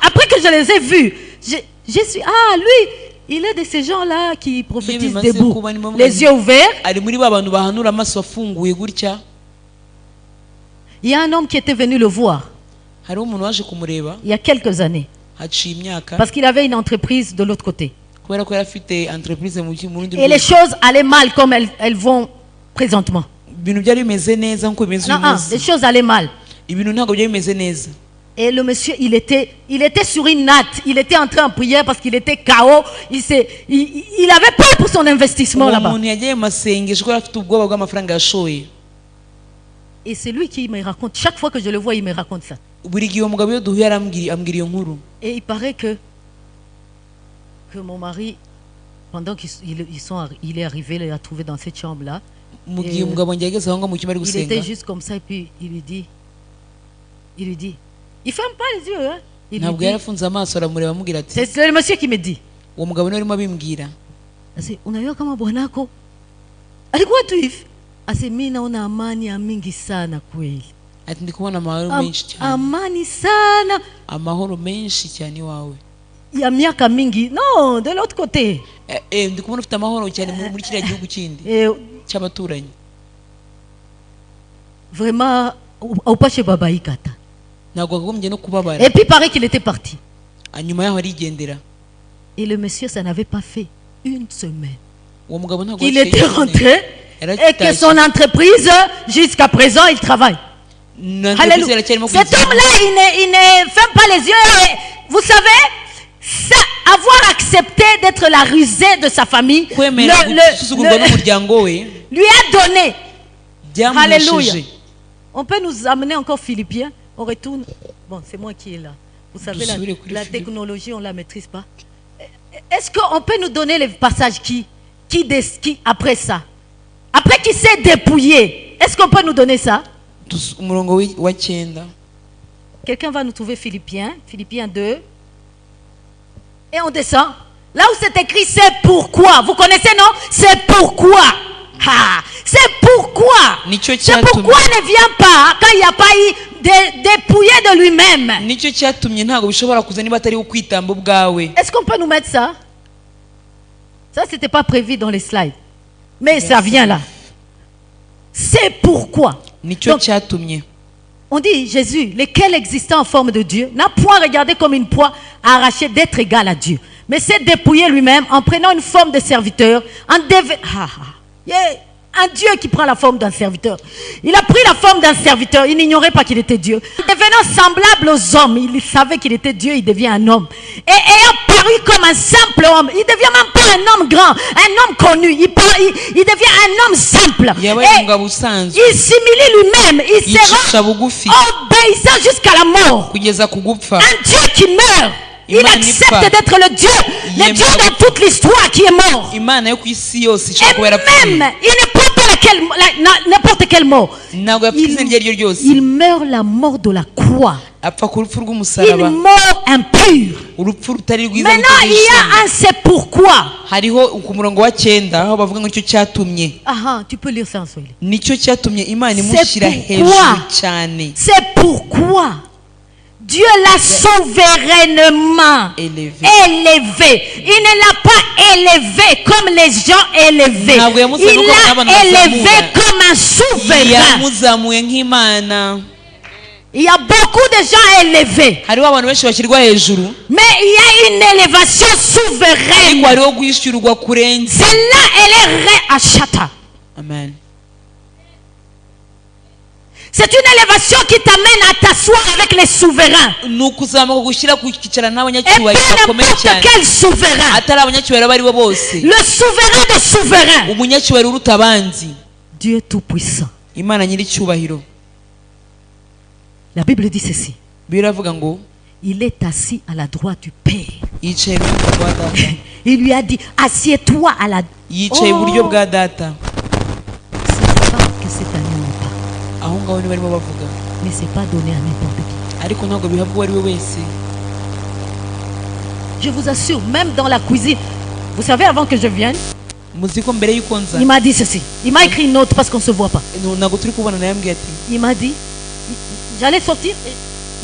après que je les ai vues, je suis, ah, lui, il est de ces gens-là qui prophétisent bimaze debout, kuba ni ngombwa les yeux ouverts. ari muri ba bantu bahanura amaso afunguye gutya. Il y a un homme qui était venu le voir Hariho umuntu waje kumureba il y a quelques années, haciye imyaka, parce qu'il avait une entreprise de l'autre côté. kubera ko yari afite entreprise mu rundi Et les choses allaient mal comme elles vont présentement. ibintu byari bimeze neza nk'uko bimeze Non, uyu non, munsi. les choses allaient mal. Ibintu ntabwo byari bimeze neza. Et le monsieur, il était sur une natte. Il était entré en prière parce qu'il était KO. Il avait peur pour son investissement Uwo là-bas. muntu yagiye mu masengesho kuko afite ubwoba bw'amafaranga yashoye. Et c'est lui qui me raconte. Chaque fois que je le vois, il me raconte ça. Buri gihe umugabo iyo duhuye ambwira iyo nkuru. Et il paraît que mon mari, pendant qu'il est arrivé, il l'a trouvé dans cette chambre-là. Mu gihe umugabo wanjye yageze aho ngaho mu cyumba ari Il gusenga, était juste comme ça et puis il lui dit, il ferme pas les yeux. Hein? Il lui ntabwo dit, yarafunze amaso aramureba amubwira ati, c'est le monsieur qui me dit. uwo mugabo niwe arimo abimbwira. Ase, unajua kama bwanako alikuwa tu hivi. Ase, mimi naona amani ya mingi sana kweli. Ati ndi kubona amahoro menshi cyane. Amani sana Amahoro menshi cyane iwawe. ya miaka mingi. Non, de l'autre côté. Ndi kubona ufite amahoro cyane muri kiriya gihugu kindi cy'abaturanyi. Vraiment, upashe babaika ta. Ntabwo akagombye no kubabara. Et puis il paraît qu'il était parti. Hanyuma yaho arigendera. Et le monsieur, ça n'avait pas fait une semaine. Uwo mugabo ntabwo Il yaciye était yonyine. rentré et que Yaratashye. son entreprise, jusqu'à présent, il travaille. N'entreprise Alléluia. iracyarimo Cet kwigira. homme-là, il ne ferme pas les yeux. Et vous savez, ça, avoir accepté d'être la rusée de sa famille, Kwemera gusuzugurwa n'umuryango we lui a donné. Alléluia. byamuhesheje. On peut nous amener encore Philippiens. On retourne. Bon, c'est moi qui est là. Vous savez, Doucement, les la Philippe. technologie, on ne la maîtrise pas. Est-ce qu'on peut nous donner les passages qui après ça? Après qu'il s'est dépouillé, est-ce qu'on peut nous donner ça? Umurongo wa 9. Quelqu'un va nous trouver Philippiens 2. Et on descend. Là où c'est écrit, c'est pourquoi. Vous connaissez, non? C'est pourquoi. Ah, c'est pourquoi. Nicyo C'est cyatumye. pourquoi ne vient pas quand il n'y a pas eu dépouillé de lui-même. Nicyo cyatumye ntabwo bishobora kuza niba atari ukwitambo bwawe. Est-ce qu'on peut nous mettre ça? Ça, c'était pas prévu dans les slides. Mais ça vient là. C'est pourquoi. Nicyo Donc, cyatumye. on dit Jésus, lequel existant en forme de Dieu, n'a point regardé comme une proie à arracher d'être égal à Dieu, mais s'est dépouillé lui-même en prenant une forme de serviteur, un Dieu qui prend la forme d'un serviteur. Il a pris la forme d'un serviteur, il n'ignorait pas qu'il était Dieu. Devenant semblable aux hommes, il savait qu'il était Dieu, il devient un homme. Et ayant paru comme un simple homme, il ne devient même pas un homme grand, un homme connu, il devient un homme simple. Yabaye umugabo usanzwe. Il s'humilie lui-même, il Yicisha sera bugufi obéissant jusqu'à la mort. kugeza ku gupfa. Un Dieu qui meurt. Il Imana accepte ipfa. d'être le Dieu dans toute l'histoire qui est mort. Imana yo ku isi yose Et ishobora kuba yarapfuye. même, il ne prend pas la n'importe quelle mort. ntabwo yapfa izina iryo ari ryo ryose Il meurt la mort de la croix. apfa ku rupfu Une rw'umusaraba mort impure. urupfu rutari rwiza Maintenant, il y a un c'est pourquoi. hariho ku murongo wa 9 aho bavuga ngo icyo cyatumye Ah, tu peux lire ça en swahili. nicyo cyatumye Imana C'est imushyira pourquoi. hejuru cyane C'est pourquoi Dieu l'a souverainement élevé. Il ne l'a pas élevé comme les gens élevés. Ntabwo yamuzamuye Il nk'uko abantu l'a élevé bazamura. comme un souverain. yamuzamuye nk'Imana Il y a beaucoup de gens élevés, hariho abantu benshi bashyirwa hejuru mais il y a une élévation ariko souveraine. hariho guhishyurwa kurenze Celle-là, elle est Achata. amen C'est une élévation qui t'amène à t'asseoir avec les souverains. ni ukuzamuka gushyira ku kicara Et peu n'abanyacyubahiro bakomeye n'importe cyane quel souverain. atari abanyacyubahiro abo ari bo bose Le souverain des souverains. umunyacyubahiro uruta abandi Dieu tout-puissant. Imana nyir'icyubahiro La Bible dit ceci. biravuga ngo Il est assis à la droite du Père. yicaye iburyo bwa data Il lui a dit, assieds-toi à la... yicaye iburyo bwa data C'est pas que c'est à nous ou pas. aho ngaho nibo barimo bavuga Mais c'est pas donné à n'importe qui. ariko ntabwo bihabwa uwo ari we wese Je vous assure, même dans la cuisine. Vous savez, avant que je vienne, muzi ko mbere y'uko nza il m'a dit ceci. Il m'a écrit une note parce qu'on ne se voit pas. ntabwo turi kubona nawe yambwiye ati Il m'a dit, j'allais sortir et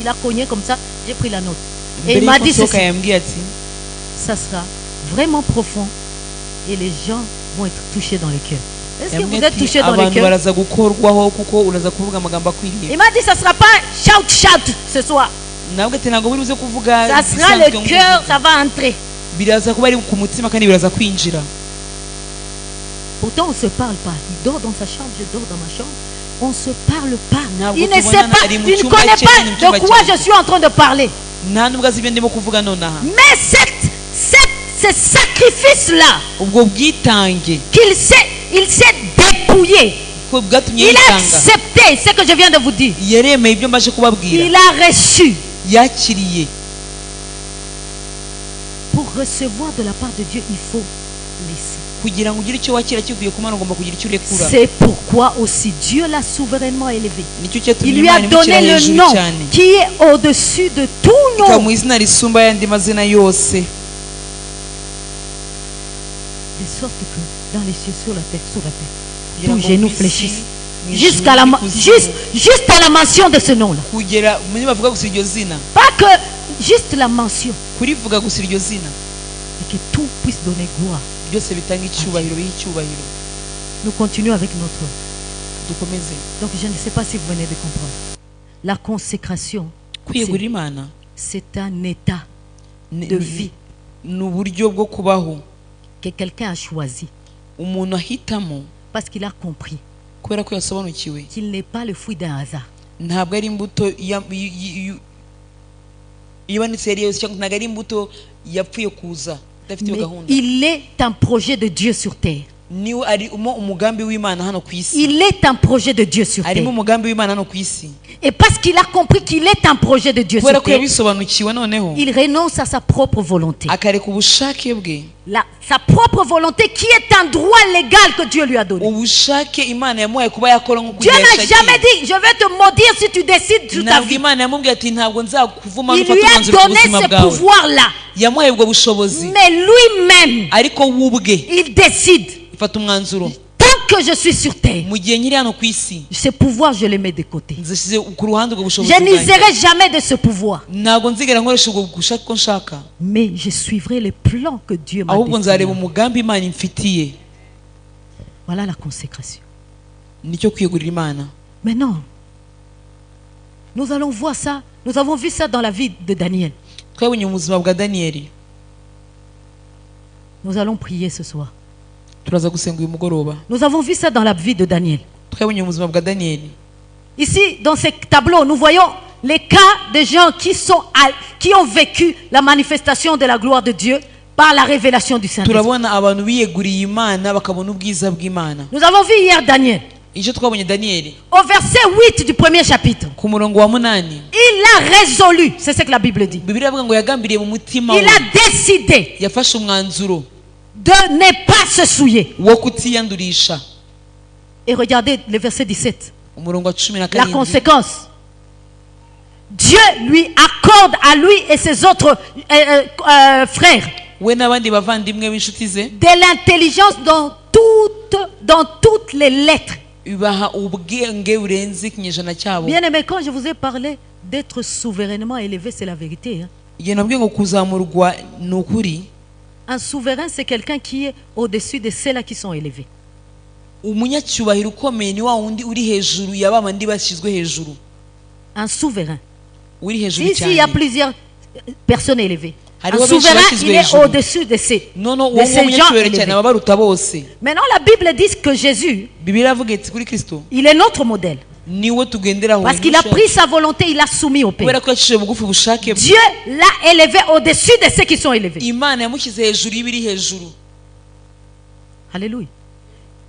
il a cogné comme ça. J'ai pris la note. Et mbere il m'a y'uko dit nsohoka ceci. yambwiye ati Ça sera vraiment profond et les gens vont être touchés dans les cœurs. Est-ce que vous yambwiye êtes ati touchés dans les abantu cœurs? baraza gukorwaho kuko uraza kuvuga amagambo akwiriye Il m'a dit, ça ne sera pas shout ce soir. nabwo ati ntabwo buri buze kuvuga Ça sera ibisanzwe le ngo cœur, uvuge. ça va entrer. biraza kuba ari ku mutima kandi biraza kwinjira Pourtant, on ne se parle pas. Il dort dans sa chambre, je dors dans ma chambre. On ne se parle pas. Ntabwo Il ne tubonana, sait pas, ari mu il ne cyumba connaît cye, pas ni mu cyumba de quoi cyanjye. je suis en train de parler. nta nubwo azi ibyo ndimo kuvuga nonaha Mais ce sacrifice-là, ubwo bwitange il s'est dépouillé. ko bwatumye Il a yitanga accepté ce que je viens de vous dire. yaremeye ibyo mbaje kubabwira Il a reçu. yakiriye Pour recevoir de la part de Dieu, il faut laisser. kugira ngo ugire icyo wakira kivuye ku Mana ugomba kugira icyo urekura C'est pourquoi aussi Dieu l'a souverainement élevé. nicyo cyatumye Il lui a Imana imushyira donné le hejuru nom cyane qui est au-dessus de tout nom. ikamuha izina risumba ayandi mazina yose De sorte que dans les cieux, sur la terre, kugira tout ngo genou mu isi, fléchisse. mu ijuru, Jusqu'à la, n'ikuzimu, juste à la mention de ce nom-là. kugera muri bavuga gusa iryo zina Pas que juste la mention. kurivuga gusa iryo zina Et que tout puisse donner gloire. byose bitanga icyubahiro biha icyubahiro Nous continuons avec notre... dukomeze Donc je ne sais pas si vous venez de comprendre. La consécration, kwiyegurira Imana c'est un état ni- de ni- vie ni uburyo bwo kubaho que quelqu'un a choisi. umuntu ahitamo Parce qu'il a compris kubera ko yasobanukiwe qu'il n'est pas le fruit d'un hasard. ntabwo ari imbuto ibonetse yari yose cyangwa ntabwo ari imbuto yapfuye kuza idafite iyo Mais gahunda il est un projet de Dieu sur terre. niwe arimo umugambi w'Imana hano ku isi Il est un projet de Dieu sur arimo terre. umugambi w'Imana hano ku isi Et parce qu'il a compris qu'il est un projet de Dieu kubera sur ko terre, yabisobanukiwe noneho il renonce à sa propre volonté. akareka ubushake bwe Sa propre volonté qui est un droit légal que Dieu lui a donné. ubushake Imana yamuhaye kuba yakora nk'uko Dieu n'a jamais dit, je vais te maudire si tu décides sur ta ntabwo vie. Imana yamubwiye ati ntabwo nzakuvuma Il nufata lui a umwanzuro ku donné buzima ce bwawe pouvoir-là. yamuhaye ubwo bushobozi Mais lui-même, ariko we ubwe il décide. ifata umwanzuro Tant que je suis sur terre, mu gihe nkiri hano ku isi ce pouvoir, je le mets de côté. nzashyize ku ruhande ubwo bushobozi Je bwanjye n'userai jamais de ce pouvoir. ntabwo nzigera nkoresha ubwo gushaka ko nshaka Mais je suivrai les plans que Dieu m'a ahubwo nzareba destinés. umugambi Imana imfitiye Voilà la consécration. nicyo kwiyegurira Imana Maintenant, nous allons voir ça. Nous avons vu ça dans la vie de Daniel. twabonye mu buzima bwa Daniyeli Nous allons prier ce soir. turaza gusenga uyu mugoroba Nous avons vu ça dans la vie de Daniel. twabonye mu buzima bwa Daniyeli Ici, dans ces tableaux, nous voyons les cas de gens qui ont vécu la manifestation de la gloire de Dieu par la révélation du Saint-Esprit. turabona abantu biyeguriye Imana bakabona ubwiza bw'Imana Nous avons vu hier Daniel. icyo twabonye Daniyeli Au verset 8 du premier chapitre, ku murongo wa 8 il a résolu, c'est ce que la Bible dit. Bibiliya avuga ngo yagambiriye mu mutima Il we a décidé yafashe umwanzuro de ne pas se souiller. wo kutiyandurisha Et regardez le verset 17. umurongo wa 17. La conséquence. Dieu lui accorde à lui et ses autres frères we n'abandi bavandimwe b'inshuti ze de l'intelligence dans toutes les lettres. ibaha ubwenge burenze ikinyejana cyabo. Bien aimé, quand je vous ai parlé d'être souverainement élevé, c'est la vérité. igihe nabwiye ngo kuzamurwa ni ukuri. Un souverain, c'est quelqu'un qui est au-dessus de ceux-là qui sont élevés. umunyacyubahiro ukomeye ni wa wundi uri hejuru ya bamandi bashyizwe hejuru. Un souverain. uri hejuru Ici, il y a cyane. plusieurs personnes élevées. Un Hariho benshi souverain, bashyizwe il est hejuru. au-dessus de ces noneho de uwo ces gens munyacyubahiro cyane élevés. aba baruta bose. Maintenant, la Bible dit que Jésus, bibiliya avuga iti kuri Kristo il est notre modèle. niwe tugenderaho. Parce qu'il a pris sa volonté, il l'a soumis au Père. kubera ko yacishije bugufi ubushake bwe. Dieu l'a élevé au-dessus de ceux qui sont élevés. imana yamushyize hejuru y'ibiri hejuru. Alléluia.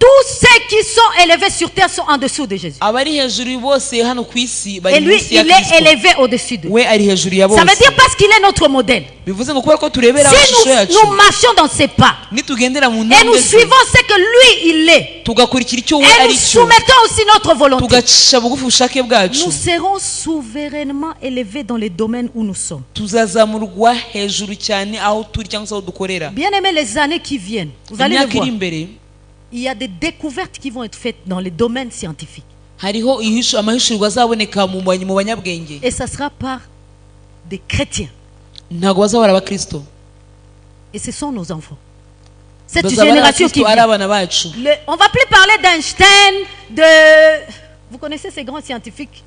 Tous ceux qui sont élevés sur terre sont en dessous de Jésus. abari hejuru bose hano ku isi Et bari lui, munsi ya il est Kristo. élevé au-dessus d'eux. we ari hejuru ya Ça bose. veut dire parce qu'il est notre modèle. bivuze ngo kubera ko turebera Si amashusho yacu nous marchons dans ses pas nitugendera mu et nous ntambwe ze suivons ce que lui, il est, tugakurikira icyo we et ari nous cyo soumettons aussi notre volonté, tugacisha bugufi ubushake bwacu nous serons souverainement élevés dans les domaines où nous sommes. tuzazamurwa hejuru cyane aho turi cyangwa se aho dukorera. Bien aimé, les années qui viennent, vous allez le imyaka voir, iri imbere il y a des découvertes qui vont être faites dans les domaines scientifiques. hariho amahishurwa azaboneka mu banyabwenge. Et ça sera par des chrétiens. ntabwo bazabara abakristo. Et ce sont nos enfants. Cette bazabara génération qui abakristo ari vient. abana bacu. On va plus parler d'Einstein, Vous connaissez ces grands scientifiques?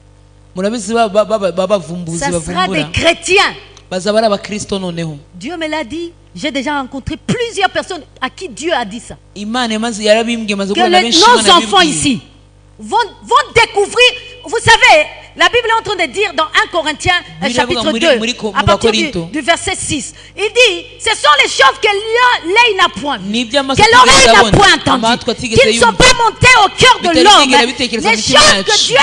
murabizi b'abavumbuzi Ça sera des bavumbura chrétiens. bazaba ari abakristo noneho. Dieu me l'a dit. J'ai déjà rencontré plusieurs personnes à qui Dieu a dit ça. imana maze yarabimbwiye maze Que kubona benshi nos Imana enfants yabibwiye. ici vont découvrir. Vous savez, la Bible est en train de dire dans 1 Corinthiens chapitre 2, à partir du verset 6, il dit, ce sont les choses que l'œil n'a point vues, que l'oreille n'a point entendues, qui ne sont pas montées au cœur de l'homme, les choses que Dieu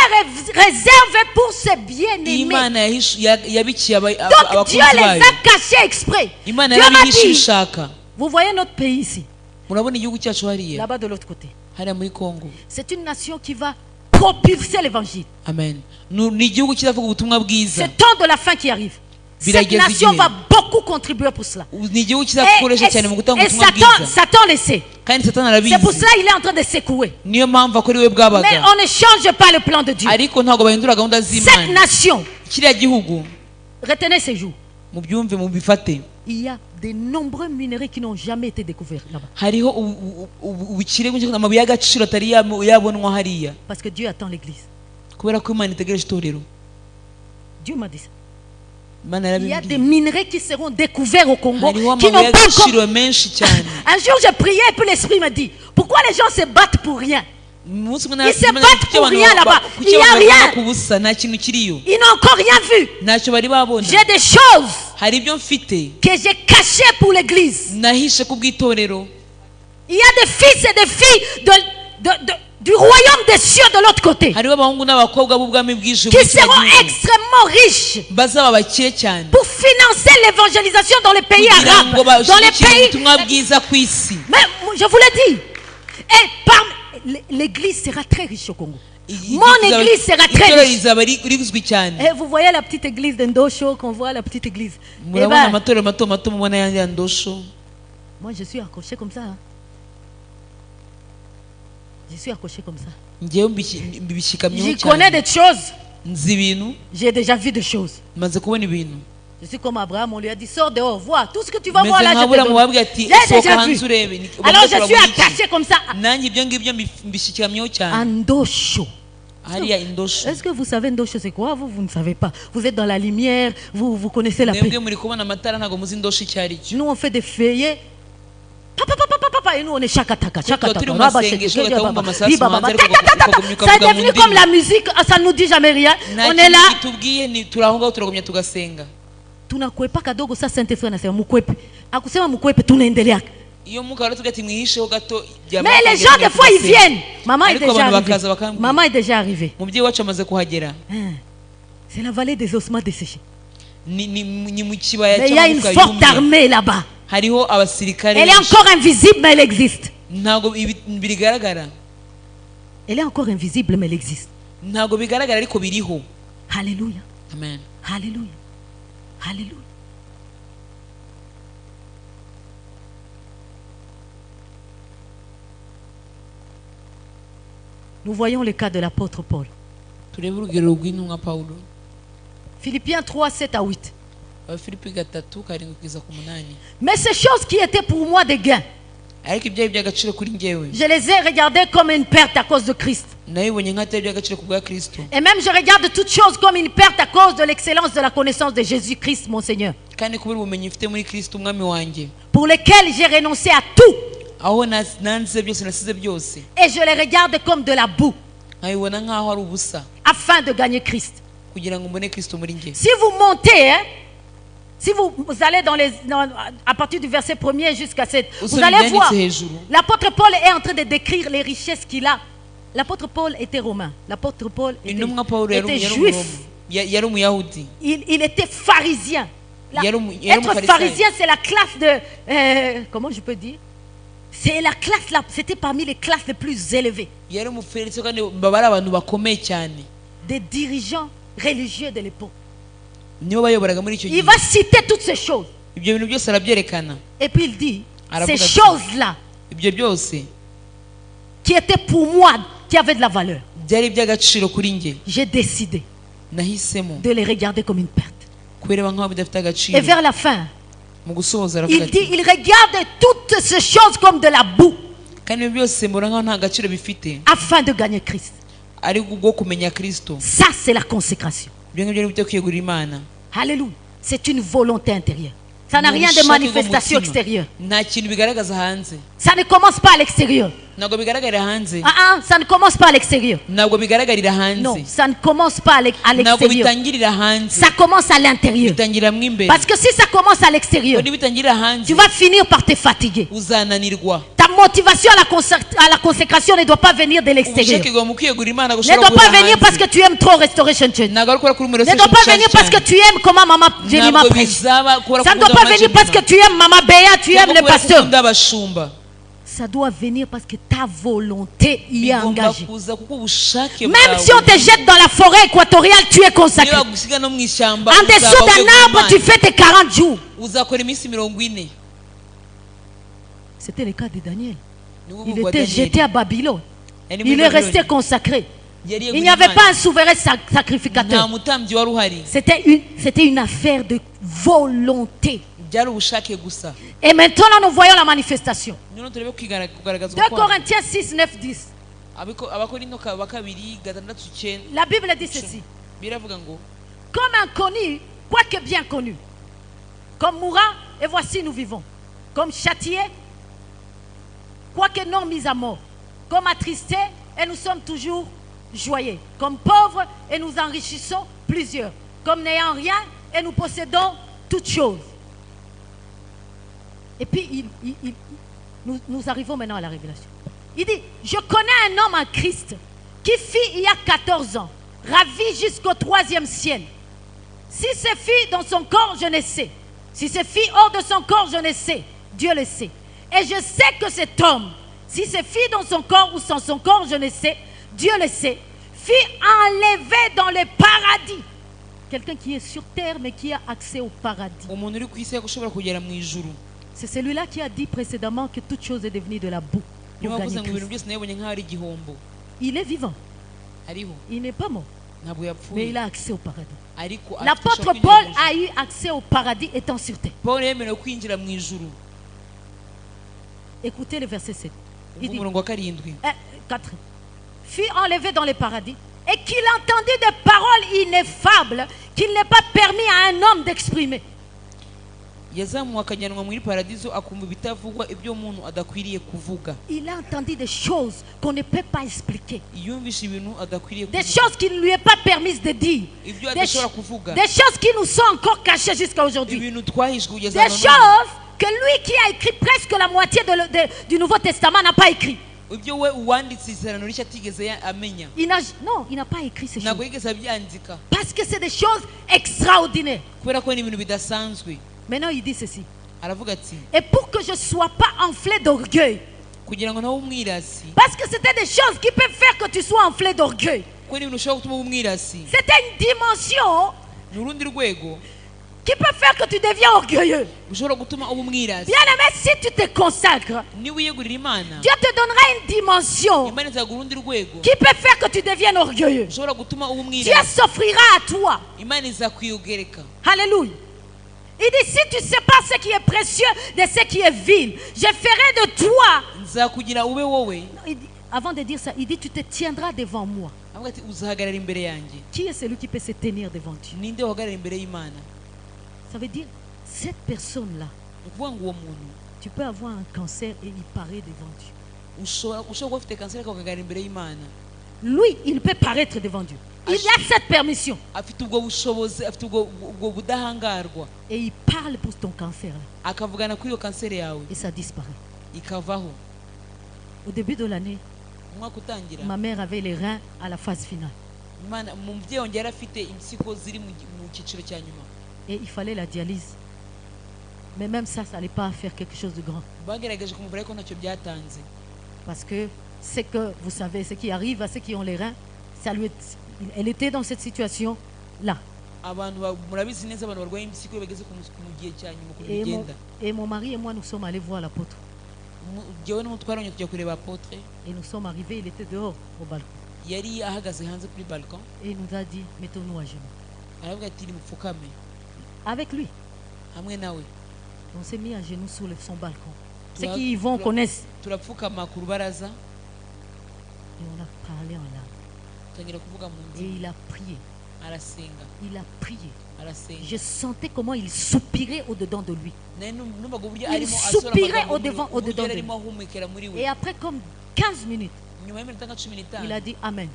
réserve pour ses bien-aimés. imana yabikiye Donc abakunzi Dieu les bayo. a cachés exprès. imana Dieu m'a yarabihishe dit, ibishaka. vous voyez notre pays ici, murabona igihugu cyacu hariya là-bas de l'autre côté. hariya muri Kongo. C'est une nation qui va propulser l'évangile. amen. ni igihugu kizavuga ubutumwa bwiza. C'est temps de la fin qui arrive. Cette Birageze nation igihe. va beaucoup contribuer pour cela. ni igihugu kizakoresha cyane mu gutanga Et ubutumwa bwiza. Satan le sait. kandi satani C'est pour arabizi. cela qu'il est en train de secouer. niyo mpamvu akora iwe Mais bwabaga. on ne change pas le plan de Dieu. ariko ntabwo bahindura gahunda Cette z'imana. nation, kiriya gihugu retenez ces jours, mubyumve mubifate. il y a de nombreux minerais qui n'ont jamais été découverts là-bas. hariho ubukire bwinshi, amabuye y'agaciro atari yabonwa hariya. Parce que Dieu attend l'église. kubera ko imana itegereje itorero. Dieu m'a dit ça. imana Il y a des yarabimbwiye. minerais qui seront découverts au Congo hariho qui amabuye n'ont pas encore. y'agaciro menshi cyane. Un jour, j'ai prié et puis l'Esprit me dit, pourquoi les gens se battent pour rien? umunsi umwe Ils se battent pour rien là-bas. Il y a rien. ku busa nta kintu kiriyo. Ils n'ont encore rien vu. ntacyo bari babona. J'ai des choses hari ibyo mfite que j'ai cachées pour l'église. nahishe ku bw'itorero. Il y a des fils et des filles du royaume des cieux de l'autre côté hariho abahungu n'abakobwa b'ubwami bw'ijuru qui seront extrêmement riches bazaba bakire cyane pour financer l'évangélisation dans les pays kugira arabes, ngo dans les bashyigikire pays. ubutumwa bwiza ku isi. Mais je vous l'ai dit. Et l'église sera très riche au Congo. Mon église sera très itorero riche. rizaba rigizwe cyane. Et vous voyez la petite église de Ndosho, qu'on voit la petite église. Eh murabona ben, amatorero mato mato mubona yanjye ya ndosho. moi je suis accroché comme ça. Hein. Je suis accroché comme ça. ngewe mbishikamyeho Je connais cyane. des choses. nzi ibintu, J'ai déjà vu des choses. maze kubona ibintu. Je suis comme Abraham, on lui a dit sors dehors, vois tout ce que tu vas voir meze là. nka Je te Aburahamu donne. wabwiye ati J'ai sohoka déjà hanze vu. urebe. Alors je suis attaché comme ça. nanjye ibyo ngibyo mbishikamyeho cyane. Andosho. hariya indosho. Est-ce que vous savez Ndosho c'est quoi? Vous ne savez pas. Vous êtes dans la lumière, vous connaissez la paix. mwebwe muri kubona amatara ntabwo muzi indosho icyo ari cyo. Nous on fait des feuillets. Papa, et nous on est chakataka. Tu es ma sengesho, utaumba masasu, manzari kuko Ça est devenu comme la musique, ça ne nous dit jamais rien. On est là. kitubwiye ni turahonga turagumya tugasenga. Tunakwepa kadogo sasa Saint-Esprit anasema mkwepe. Akusema mkwepe tunaendelea. iyo muka rero tugatsi mwihisheho gato. Mais les gens des fois ils viennent. Maman est Ariko déjà abantu arrivée. bakaza bakambwira. Maman est déjà arrivée. Umubyeyi wacu amaze kuhagera. C'est la vallée des ossements desséchés. ni mu kibaya Mais il y a une forte armée là-bas. hariho abasirikare. Elle est encore invisible mais elle existe. ntabwo bigaragara. Elle est encore invisible, mais elle existe. ntabwo bigaragara ariko biriho. Alléluia. Amen. Alléluia. Alléluia. Nous voyons le cas de l'apôtre Paul. turebe urugero rw'intumwa Pawulo. Philippiens 3, 7 à 8. Abafilipi 3:7-8. Mais ces choses qui étaient pour moi des gains, ariko ibyari by'agaciro kuri njyewe je les ai regardées comme une perte à cause de Christ. nabibonye nk'atari iby'agaciro ku bwa Kristo. Et même je regarde toutes choses comme une perte à cause de l'excellence de la connaissance de Jésus-Christ, mon Seigneur, kandi kubera ubumenyi mfite muri Kristo umwami wanjye, pour lesquels j'ai renoncé à tout. aho nanze byose nasize byose, Et je les regarde comme de la boue, nkabibona nk'aho ari ubusa afin de gagner Christ. kugira ngo mbone Kristo muri njye. Si vous montez, si vous allez à partir du verset 1er jusqu'à 7, vous allez voir, l'apôtre Paul est en train de décrire les richesses qu'il a. L'apôtre Paul était romain. L'apôtre Paul était juif. yari umuyahudi. Il était pharisien. Être pharisien, c'est la classe de... comment je peux dire? C'est la classe là, c'était parmi les classes les plus élevées. yari umufarisayo kandi baba ari abantu bakomeye cyane. Des dirigeants religieux de l'époque. nibo bayoboraga muri icyo gihe. Il va citer toutes ces choses. ibyo bintu byose arabyerekana. Et puis il dit, ces choses-là, ibyo byose qui étaient pour moi, qui avaient de la valeur, byari iby'agaciro kuri njye, j'ai décidé nahisemo de les regarder comme une perte. kubireba nk'aho bidafite agaciro. Et vers la fin, mu gusoza aravuga il dit, ati il regarde toutes ces choses comme de la boue, kandi ibyo byose mbona nk'aho nta gaciro bifite, afin de gagner Christ. ari ubwo kumenya Kristo. Ça, c'est la consécration. ibyo ngibyo ni byo kwiyegurira Imana. Alléluia. C'est une volonté intérieure. Ça n'a rien de manifestation extérieure. nta kintu bigaragaza hanze, Ça ne commence pas à l'extérieur. ntabwo bigaragarira hanze, Ça ne commence pas à l'extérieur. ntabwo bigaragarira Non, hanze, ça ne commence pas à ntabwo l'extérieur. bitangirira hanze, Ça commence à l'intérieur. bitangirira mo imbere. Parce que si ça commence à l'extérieur, Iyo bitangirira hanze tu vas finir par te fatiguer. uzananirwa. Ta motivation à la consécration ne doit pas venir de l'extérieur. ubushake bwawe mu kwiyegurira Imana Ne gushobora doit pas guhera venir parce hanze. que tu aimes trop Restoration Church. ntabwo ari ukora kuri Ne Restoration doit pas Church venir parce que cyane. tu aimes comment Maman Jemima ntabwo prêche. bizaba kubera Ça ne ko doit pas venir parce que tu aimes Maman Béa, tu aimes le pasteur. abashumba. Ça doit venir parce que ta volonté y est bigomba engagée. kuza kuko ubushake Même bwawe, si on te jette dans la forêt équatoriale, tu es niba consacré. bagusiga no mu ishyamba En dessous uzaba d'un uyoboye arbre, tu Imana. fais tes 40 jours. uzakora iminsi 40. C'était le cas de Daniel. Ni bwo Il bwa était Daniel. jeté à Babylone. Yari muri Il est Babylone. resté consacré. Yari Il yeguriye n'y avait Imana. pas un souverain nta sacrificateur. mutambyi wari uhari, C'était une affaire de volonté. byari ubushake gusa. Et maintenant, nous voyons la manifestation. noneho turebe kugaragazwa 2 kwayo. Corinthiens 6, 9, 10. Abakorinto ba kabiri 6:9 La Bible dit ceci. biravuga ngo Comme inconnu, quoique bien connu. Comme mourant, et voici nous vivons. Comme châtié, quoique non mis à mort. Comme attristé, et nous sommes toujours joyeux. Comme pauvres, et nous enrichissons plusieurs. Comme n'ayant rien, et nous possédons toutes choses. Et puis, nous arrivons maintenant à la révélation. Il dit, je connais un homme en Christ qui fit il y a 14 ans, ravi jusqu'au 3e ciel. Si c'est fit dans son corps, je ne sais. Si c'est fit hors de son corps, je ne sais. Dieu le sait. Et je sais que cet homme, si c'est fit dans son corps ou sans son corps, je ne sais. Dieu le sait. Fit enlevé dans le paradis. Quelqu'un qui est sur terre mais qui a accès au paradis. umuntu uri ku isi ushobora kugera mu ijuru. C'est celui-là qui a dit précédemment que toute chose est devenue de la boue. niyo Pour wavuze gagner ngo ibintu Christ. byose nabibonye nk'aho ari igihombo. Il est vivant. Ariho Il n'est pas mort. ntabwo Mais yapfuye, il a accès au paradis. ariko L'apôtre ashobora Paul kwinjira mu a ijuru. eu accès au paradis étant sur terre. Paul yemerewe kwinjira mu ijuru. Écoutez le verset 7. Il dit, umurongo wa 7. 4. Fut enlevé dans le paradis et qu'il entendit des paroles ineffables qu'il n'est pas permis à un homme d'exprimer. yazamuwe akajyanwa muri paradizo akumva ibitavugwa ibyo umuntu adakwiriye kuvuga. Il a entendu des choses qu'on ne peut pas expliquer. yumvishe ibintu adakwiriye Des kuvuga, choses qui ne lui est pas permises de dire. ibyo Des, adashobora kuvuga, des choses qui nous sont encore cachées jusqu'à aujourd'hui. ibintu twahishwe kugeza Des none. choses que lui qui a écrit presque la moitié du Nouveau Testament n'a pas écrit. ibyo we uwanditse isezerano rishya atigeze amenya, Non, il n'a pas écrit ces ntabwo choses. yigeze abyandika Parce que c'est des choses extraordinaires. kubera ko ni ibintu bidasanzwe. Maintenant, il dit ceci. aravuga ati Et pour que je ne sois pas enflé d'orgueil, kugira ngo nawe umwirasi Parce que c'était des choses qui peuvent faire que tu sois enflé d'orgueil. kuko ni ibintu ushobora gutuma uba umwirasi C'était une dimension ni urundi rwego qui peut faire que tu deviens orgueilleux. ushobora gutuma uba umwirasi Bien-aimé, si tu te consacres, niba wiyegurira imana Dieu te donnera une dimension imana izaguha urundi rwego qui peut faire que tu deviennes orgueilleux. ushobora gutuma uba Dieu umwirasi s'offrira à toi. imana izakwiyogereka Alléluia. Il dit, si tu sépares ce qui est précieux de ce qui est vil, je ferai de toi. nzakugira ube wowe Non, il dit- avant de dire ça, il dit, tu te tiendras devant moi. avuga ati uzahagarara imbere yanjye Qui est celui qui peut se tenir devant Dieu? ninde wahagarara imbere y'imana Ça veut dire, cette personne-là, ni ukuvuga ngo uwo muntu tu peux avoir un cancer et il paraît devant Dieu. ushobora kuba ufite kanseri ariko ukahagarara imbere y'imana Lui, il peut paraître devant Dieu. Il y a cette permission. afite ubwo bushobozi afite ubwo budahangarwa Et il parle pour ton cancer. Là, akavugana kuri iyo kanseri yawe et ça disparaît. ikavaho Au début de l'année, umwaka utangira ma mère avait les reins à la phase finale. umubyeyi wanjye yari afite impyiko ziri mu cyiciro cya nyuma Et il fallait la dialyse. Mais même ça n'allait pas faire quelque chose de grand. bagerageje kumuvura ariko ntacyo byatanze Parce que c'est que, vous savez, ce qui arrive à ceux qui ont les reins, ça lui elle était dans cette situation-là. abantu murabizi neza abantu barwaye impyiko iyo bageze ku gihe cya nyuma ukuntu Et bigenda mon mari et moi, nous sommes allés voir l'apôtre. jyewe n'umutware wanjye tujya kureba apotre Et nous sommes arrivés, il était dehors au balcon. yari ahagaze hanze kuri balcon Et il nous a dit, mettons-nous à genoux. aravuga ati nimupfukame Avec lui. hamwe nawe On s'est mis à genoux sur son balcon. Ceux Tura- qui y vont tura- connaissent. turapfukama ku rubaraza Et on a parlé en langue. tangira kuvuga mu Et nzira il a prié. arasenga Il a prié. arasenga Je sentais comment il soupirait au-dedans de lui. naye numvaga uburyo Il arimo soupirait amagambo au-devant- uburyo au-dedans yari de arimo ahumekera muri we Et après, comme 15 minutes, nyuma y'iminota nka 15 il a dit Amen.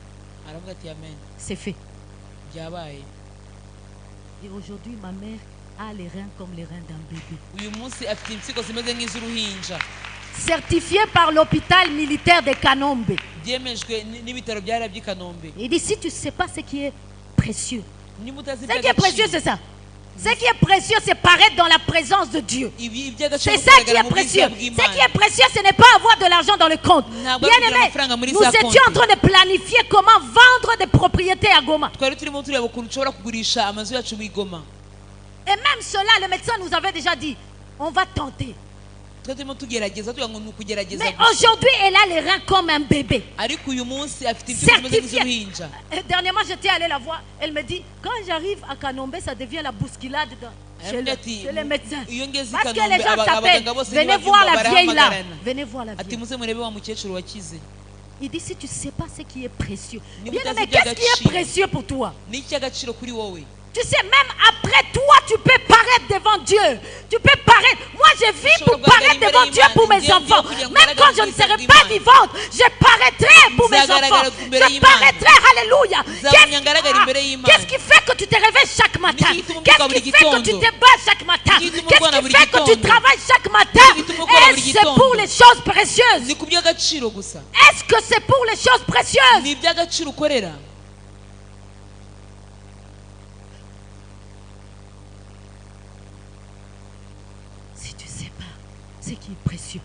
aravuga ati amen C'est fait. byabaye Et aujourd'hui, ma mère a les reins comme les reins d'un bébé. uyu munsi afite impyiko zimeze nk'iz'uruhinja Certifié par l'hôpital militaire de Kanombe. byemejwe n'ibitaro byari by'i Kanombe Il dit si tu ne sais pas ce qui est précieux. niba utazi Ce qui est précieux, c'est ça. Ce qui est précieux, c'est paraître dans la présence de Dieu. iby'agaciro C'est ça qui est précieux. Ce qui est précieux, ce n'est pas avoir de l'argent dans le compte. Ntabwo Bien ari kugira aimé, amafaranga muri nous za étions en konti. train de planifier comment vendre des propriétés à Goma. twari turimo tureba ukuntu ushobora kugurisha amazu yacu mu Goma Et même cela, le médecin nous avait déjà dit, on va tenter. twari turimo tugerageza tugira ngo ni ukugerageza Mais gusa. aujourd'hui, elle a les reins comme un bébé. ariko uyu munsi afite impyiko zimeze Certifié. nk'iz'uruhinja Et dernièrement, j'étais allée la voir. Elle me dit, quand j'arrive à Kanombe, ça devient la bousculade chez, aravuga ati chez les médecins. iyo ngeze i Parce que les Kanombe gens s'appellent, abaganga bose venez ntibabyumva, voir la vieille là. barahamagarana. Venez voir la ati vieille. muze murebe wa mukecuru wakize Il dit, si tu ne sais pas ce qui est précieux. Ni Bien utazi aimé, qu'est-ce qui est iby'agaciro. précieux pour toi? ni icy'agaciro kuri wowe Tu sais, même après toi, tu peux paraître devant Dieu. Tu peux paraître. Moi, je vis pour paraître devant Dieu pour mes enfants. Même quand je ne serai pas vivante, je paraîtrai pour mes enfants. Je paraîtrai, alléluia. Qu'est-ce qui fait que tu te réveilles chaque matin? Qu'est-ce qui fait que tu te bats chaque matin? Qu'est-ce qui fait que tu travailles chaque matin? Est-ce que c'est pour les choses précieuses? ni ku by'agaciro gusa Est-ce que c'est pour les choses précieuses? ni iby'agaciro ukorera Si tu ne sais pas ce qui est précieux,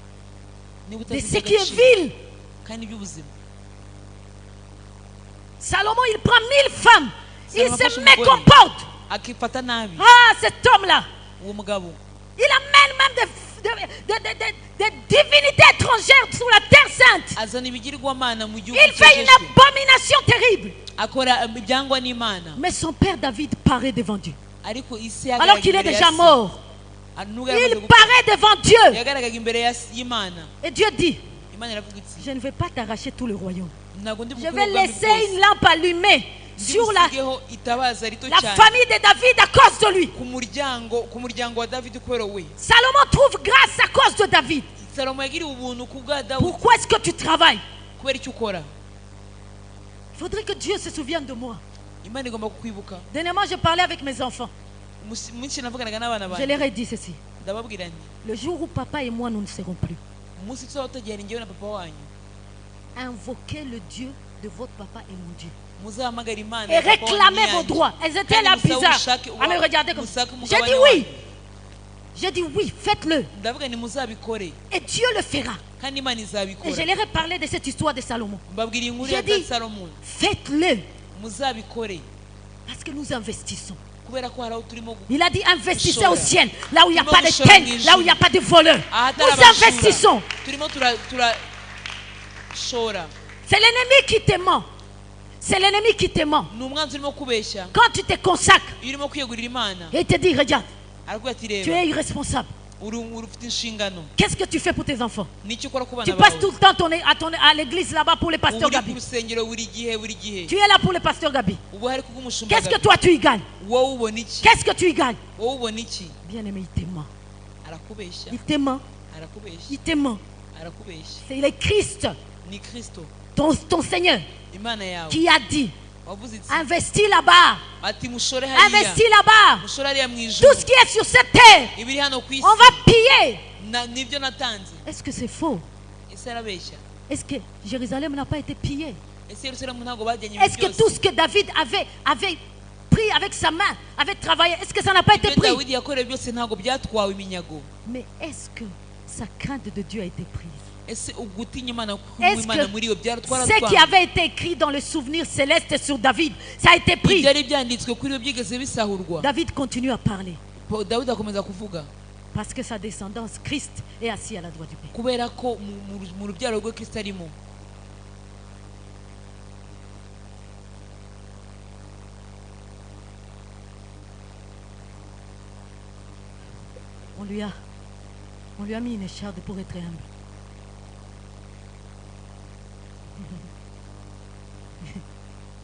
niba mais utazi ce qui est iby'agaciro vil, kandi iby'ubuzima Salomon, il prend 1000 femmes. Il Salomon se afashe mécomporte. akifata nabi Ah, cet homme-là, uwo mugabo il amène même des divinités étrangères sur la terre sainte. azana ibigirwamana mu gihugu Il fait une cyejejwe abomination terrible. akora ibyangwa n'imana Mais son père David paraît devant Dieu. ariko isi Alors qu'il est déjà mort. Il paraît devant Dieu. yagaragaga imbere y'imana Et Dieu dit, imana iravuga iti je ne vais pas t'arracher tout le royaume. ntabwo ndi Je bukure vais ubwami laisser bwose. une lampe allumée sur la Ndigusigeho itabaza rito cyane famille de David à cause de lui. ku muryango wa David kubera we Salomon trouve grâce à cause de David. Salomo yagiriwe ubuntu ku bwa Dawidi Pourquoi est-ce que tu travailles? kubera icyo ukora Il faudrait que Dieu se souvienne de moi. imana igomba kukwibuka Dernièrement, je parlais avec mes enfants. umunsi navuganaga n'abana Je banjye leur ai dit ceci. ndababwira nti Le jour où papa et moi, nous ne serons plus, umunsi tuzaba tugihari njyewe na papa wanyu invoquez le Dieu de votre papa et mon Dieu. muzahamagara imana Et ya papa wanyu réclamez vos n'iyanjye. droits. Elles étaient Kandi là musabe bizarres. ubushake À me regarder comme ça. musake J'ai umugabane dit oui. wanyu. J'ai dit oui, faites-le. ndavuga ni muzabikore Et Dieu le fera. kandi Imana Et je izabikora. leur ai parlé de cette histoire de Salomon. mbabwira inkuru J'ai ya dit, Salomo, faites-le. muzabikore Parce que nous investissons. kubera ko hari aho turimo Il a dit investissez Gushora. au ciel, là où il n'y a Turimo pas de gushora teigne, mu là où il n'y a ijuru. pas de voleurs. ahatari Nous abajura. investissons. turimo turashora. C'est l'ennemi qui te ment. C'est l'ennemi qui te ment. ni umwanzi urimo kubeshya. Quand tu te consacres iyo urimo kwiyegurira Imana et te dit regarde, arakubwira ati tu reba es irresponsable. ufite inshingano. Qu'est-ce que tu fais pour tes enfants? n'icyo ukora ku Tu bana passes bawe. tout le temps à l'église là-bas pour le uba pasteur uri ku Gabi. rusengero buri gihe. Tu es là pour le pasteur Gabi. uba hari kubw'umushumba Qu'est-ce que Gabi. toi tu y gagnes? wowe ubona iki? Qu'est-ce que tu y gagnes? wowe ubona iki? Bien-aimé, il te ment. arakubeshya Il te ment. arakubeshya Il te ment. arakubeshya. C'est le Christ, ni Kristo ton Seigneur, Imana yawe qui a dit wavuze iti investis là-bas. ati mushore hariya Investis là-bas. mushore hariya mu Tout ijuru. ce qui est sur cette terre, ibiri hano ku isi on va piller. nibyo natanze. Est-ce que c'est faux? ese arabeshya? Est-ce que Jérusalem n'a pas été pillée? ese Yerusalemu ntabwo bajyanye Est-ce que ibintu tout byose? ce que David avait pris avec sa main, avait travaillé, est-ce que ça n'a pas été ibyo pris? Dawidi yakorewe byose ntabwo byatwawe iminyago. Mais est-ce que sa crainte de Dieu a été prise? ese ugutinya Imana Est-ce kw'Imana que muri iyo ce qui byaratwaratwaye? avait été écrit dans le souvenir céleste sur David, ça a été pris? ibyari byanditswe kuri iyo byigeze bisahurwa. David continue à parler Dawidi akomeza kuvuga parce que sa descendance, Christ, est assis à la droite du Père. kubera ko mu rubyaro rwe Kristo arimo. On lui a mis une écharde pour être humble.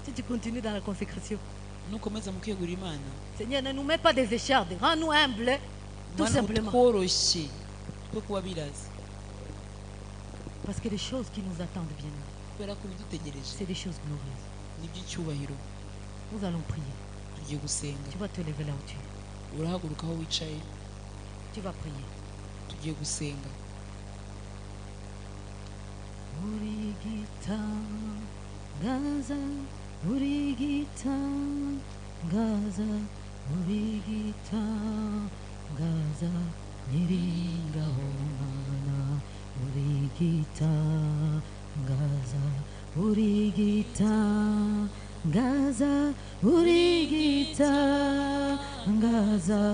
Si tu continues dans la consécration, nukomeza mu kwiyegurira Imana, Seigneur, ne nous mets pas des échardes, rends-nous humbles, tout Mana simplement. utworoshye twe kuba birazi Parce que les choses qui nous attendent bien, kubera ko ibidutegereje c'est des choses glorieuses. ni iby'icyubahiro. Nous allons prier. tugiye gusenga. Tu vas te lever là où tu es. urahaguruka aho wicaye Tu vas prier. tugiye gusenga. Urigita Gaza, Urigita Gaza, Urigita Gaza, Niringa Homana, Urigita Gaza, Urigita Gaza, Urigita Gaza,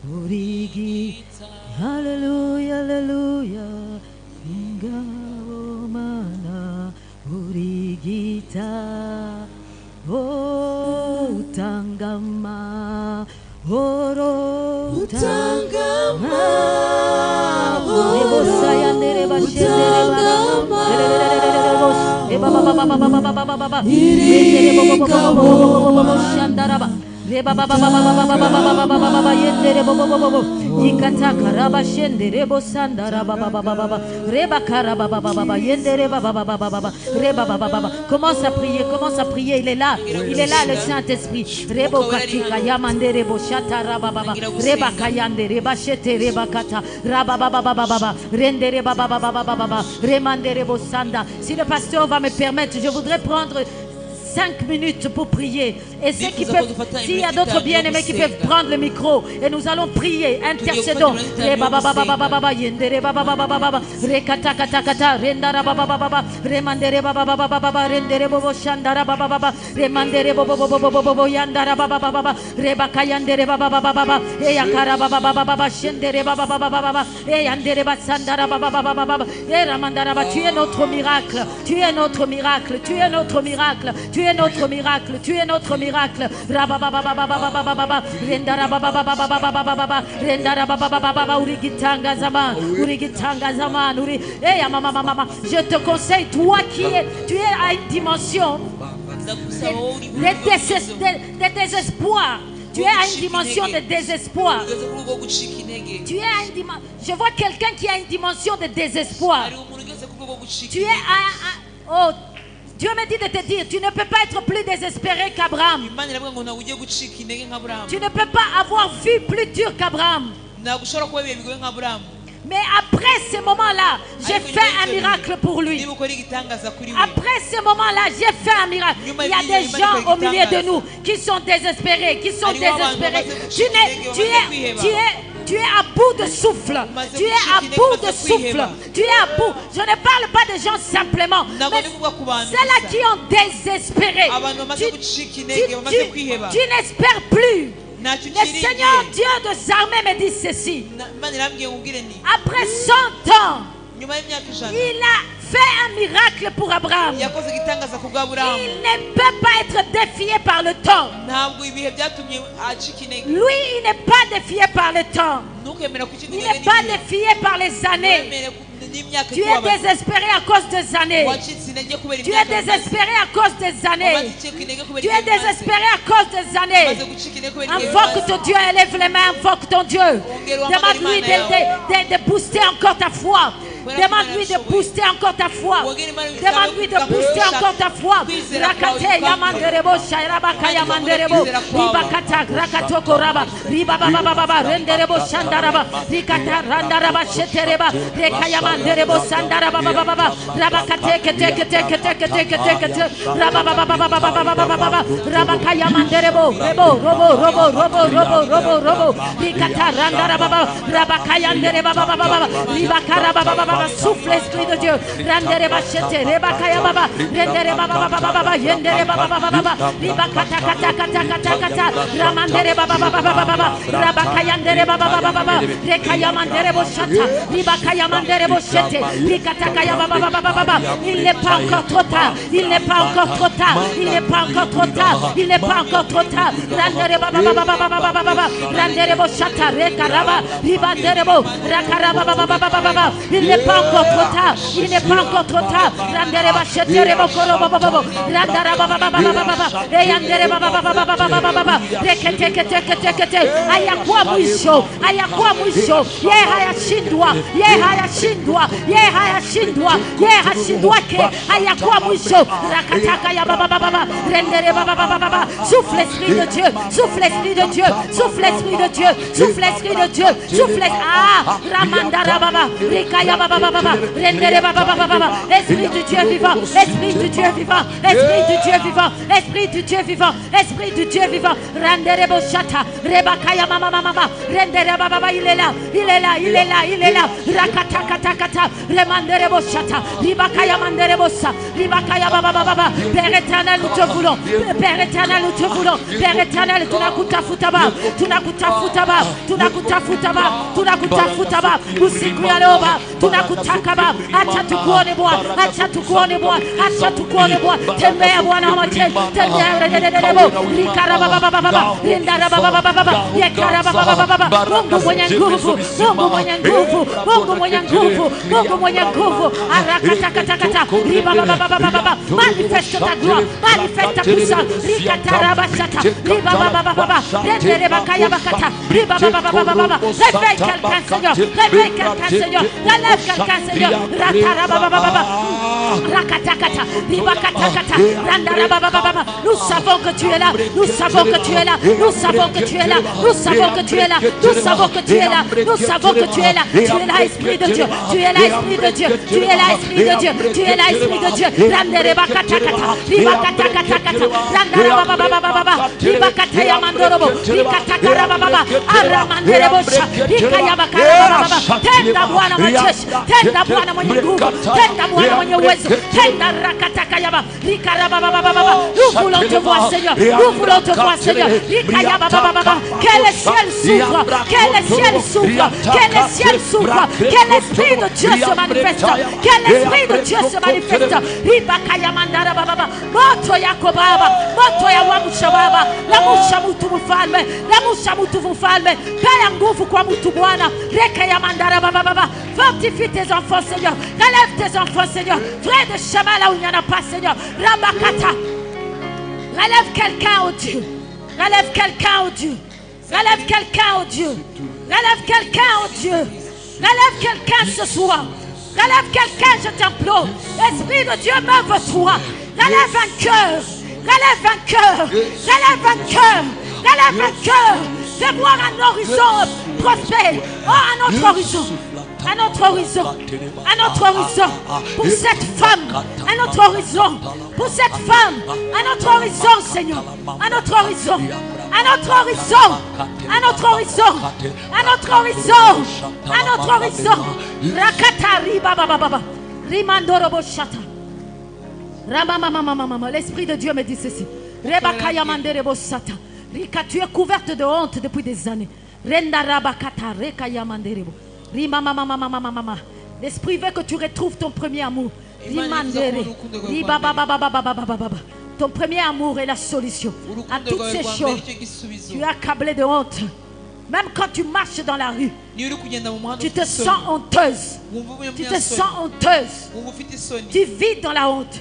Urigita. Hallelujah, hallelujah. Inga Homana, Urigita. Oh, Tangama, Oro, Tangama, commence à prier, il est là, le Saint-Esprit. Si le pasteur va me permettre, je voudrais prendre 5 minutes pour prier. Et ceux qui peuvent, s'il y a d'autres bien-aimés qui peuvent prendre le micro, et nous allons prier, intercédons. Tu es notre miracle, tu es notre miracle, tu es notre miracle, tu es notre miracle, tu es notre miracle. Je te conseille, toi tu es à une dimension de désespoir. Tu es à une dimension de désespoir. Tu es à une dimension. Je vois quelqu'un qui a une dimension de désespoir. Tu es à... Oh, Dieu me dit de te dire, tu ne peux pas être plus désespéré qu'Abraham. Tu ne peux pas avoir vu plus dur qu'Abraham. Mais après ce moment-là, j'ai fait un miracle pour lui. Après ce moment-là, j'ai fait un miracle. Il y a des gens au milieu de nous qui sont désespérés, qui sont désespérés. Tu es à bout de souffle. Tu es à bout de souffle. Tu es à bout. Je ne parle pas des gens simplement. Mais ceux-là qui ont désespéré. Tu n'espères plus. Le Seigneur Dieu des armées me dit ceci. Après 100 ans, il a fait un miracle pour Abraham. Il ne peut pas être défié par le temps. Lui, il n'est pas défié par le temps. Il n'est pas défié par les années. Tu es désespéré à cause des années. Tu es désespéré à cause des années. Tu es désespéré à cause des années. Invoque ton Dieu, élève les mains, invoque ton Dieu. Demande-lui de booster encore ta foi. Demande-lui de booster encore ta foi. Demande-lui de booster encore ta foi. Rakate yamanderebo shairabaka yamanderebo ribakata rakatoko raba ribabababa renderebo shandaraba rikata randaraba shetereba rekayamanderebo sandaraba baba rabakate kete rababababa rabakayamanderebo robo rikata randaraba rabakayandereba baba ribakara souffle l'esprit de Dieu. Rendere bachete, rebakaya baba, rendere baba baba, yendere baba baba, ribakata kata, ramandere baba baba, rabakaya ndere baba baba, rekaya mandere boshata, ribakaya mandere boshete, rikata kaya baba. Il n'est pas encore trop tard. Il n'est pas encore trop tard. Il n'est pas encore trop tard. Il n'est pas encore trop tard. Rendere baba, rendere boshata, rekaraba, ribandere bo, rakaraba baba. Il n'est pas encore trop tard. Il n'est pas encore trop tard. Randere bachettere bokoro randara baba eyandere baba rekete ayakwa mwisho hayashindwa ke ayakwa mwisho rakataka ya baba rendere baba souffle l'esprit de Dieu, souffle l'esprit de Dieu, souffle l'esprit de Dieu, souffle l'esprit de Dieu, souffle ramandara baba rikaya baba rendere baba esprit du Dieu vivant, esprit du Dieu vivant, esprit du Dieu vivant, esprit du Dieu vivant, esprit du Dieu vivant, rendere boshata rebakaya mama rendere baba il est là rakata remandere boshata ribakaya mandere bossa ribakaya baba Père éternel nous te voulons, Père éternel nous te voulons, Père éternel tunakutafutaba usikuyaloba tunakutakaba acha tukuone Bwana tembea Bwana wa majeshi tembea Mungu mwenye nguvu Mungu mwenye nguvu arakatakata ribababa manifeste ta gloire, manifeste ta puissance rikatarabashata ribababa rendere bakaya bakata ribababa réveille quelqu'un Seigneur, relève quelqu'un Seigneur ratarababa rakatakata ribakatakata randarababa nous savons que tu es là, nous savons que tu es là, nous savons que tu es là, nous savons que tu es là, nous savons que tu es là, nous savons que tu es là, tu es là esprit de Dieu, tu es là esprit de Dieu, tu es là esprit de Dieu, tu es là esprit de Dieu randarebakatakata ribakatakata randarababa ribakataya mandorobo rikatakarababa aramanderebosha rikayabakarababa tenda Bwana majeshi, tenda Bwana mwenye nguvu, tenda Bwana mwenye uwezo, tenda rakatakayaba rikarababa. Nous voulons te voir Seigneur, nous voulons te voir Seigneur rikayababa. Que le ciel s'ouvre, que le ciel s'ouvre, que le ciel s'ouvre, que l'esprit de Dieu se manifeste, que l'esprit de Dieu se manifeste ribakayamandara baba moto yako baba, moto ya wamusha baba, lamusha mtu mfalme, lamusha mtu mfalme, pea nguvu kwa mtu Bwana rekayamandara baba. Fortifie tes enfants Seigneur, relève tes enfants Seigneur, frère de chemin là où il n'y en a pas Seigneur, Rabakata, relève quelqu'un au Dieu, relève quelqu'un au Dieu, relève quelqu'un au Dieu, relève quelqu'un au Dieu, relève quelqu'un ce soir, relève quelqu'un je t'implore, Esprit de Dieu m'ouvre-toi, relève un cœur, relève un cœur, relève un cœur, relève un cœur, fais voir un horizon prospère, oh un autre horizon. Un autre horizon pour cette femme, un autre horizon pour cette femme, un autre horizon Seigneur, un autre horizon, Un autre horizon. Un autre horizon. Un autre horizon. Un autre horizon. Rakata riba baba baba. Rimandoro shata. Ramamamamamama. L'Esprit de Dieu me dit ceci. Rebakaya manderebo sata. Rika, tu es couverte de honte depuis des années. Renda rabakata rekaya manderebo. Rimamamamamamama. L'Esprit veut que tu retrouves ton premier amour. Rimandere. Ribababababababababa. Ton premier amour est la solution à toutes ces choses. Tu es accablé de honte. Même quand tu marches dans la rue, tu te sens honteuse. Tu te sens honteuse. Tu vis dans la honte.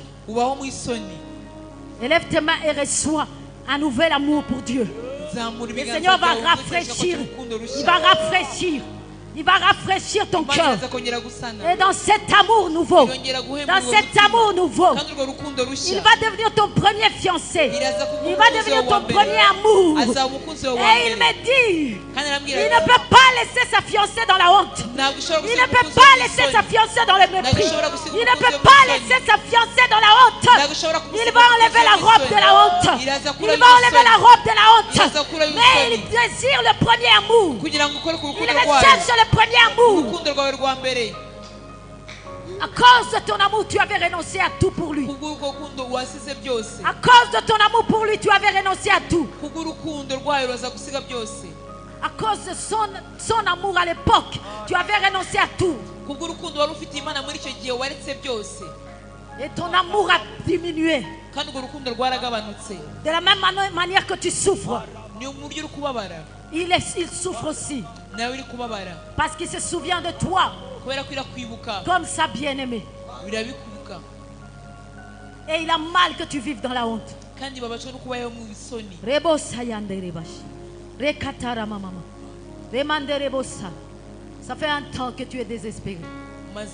Élève tes mains et reçois un nouvel amour pour Dieu. Le Seigneur va rafraîchir. Il va rafraîchir. Il va rafraîchir ton cœur. Et dans cet amour nouveau, il va devenir ton premier fiancé. Il va devenir ton premier amour. Et il me dit, il ne peut pas laisser sa fiancée dans la honte. Il ne peut pas laisser sa fiancée dans le mépris. Il ne peut pas laisser sa fiancée dans la honte. Il va enlever la robe de la honte. Il va enlever la robe de la honte. Mais il désire le premier amour. Il recherche le premier amour. À cause de ton amour, tu avais renoncé à tout pour lui. À cause de ton amour pour lui, tu avais renoncé à tout. À cause de son amour à l'époque, tu avais renoncé à tout. Et ton amour a diminué. De la même manière que tu souffres, il souffre aussi. Parce qu'il se souvient de toi comme sa bien-aimée. Et il a mal que tu vives dans la honte. Ça fait un temps que tu es désespéré.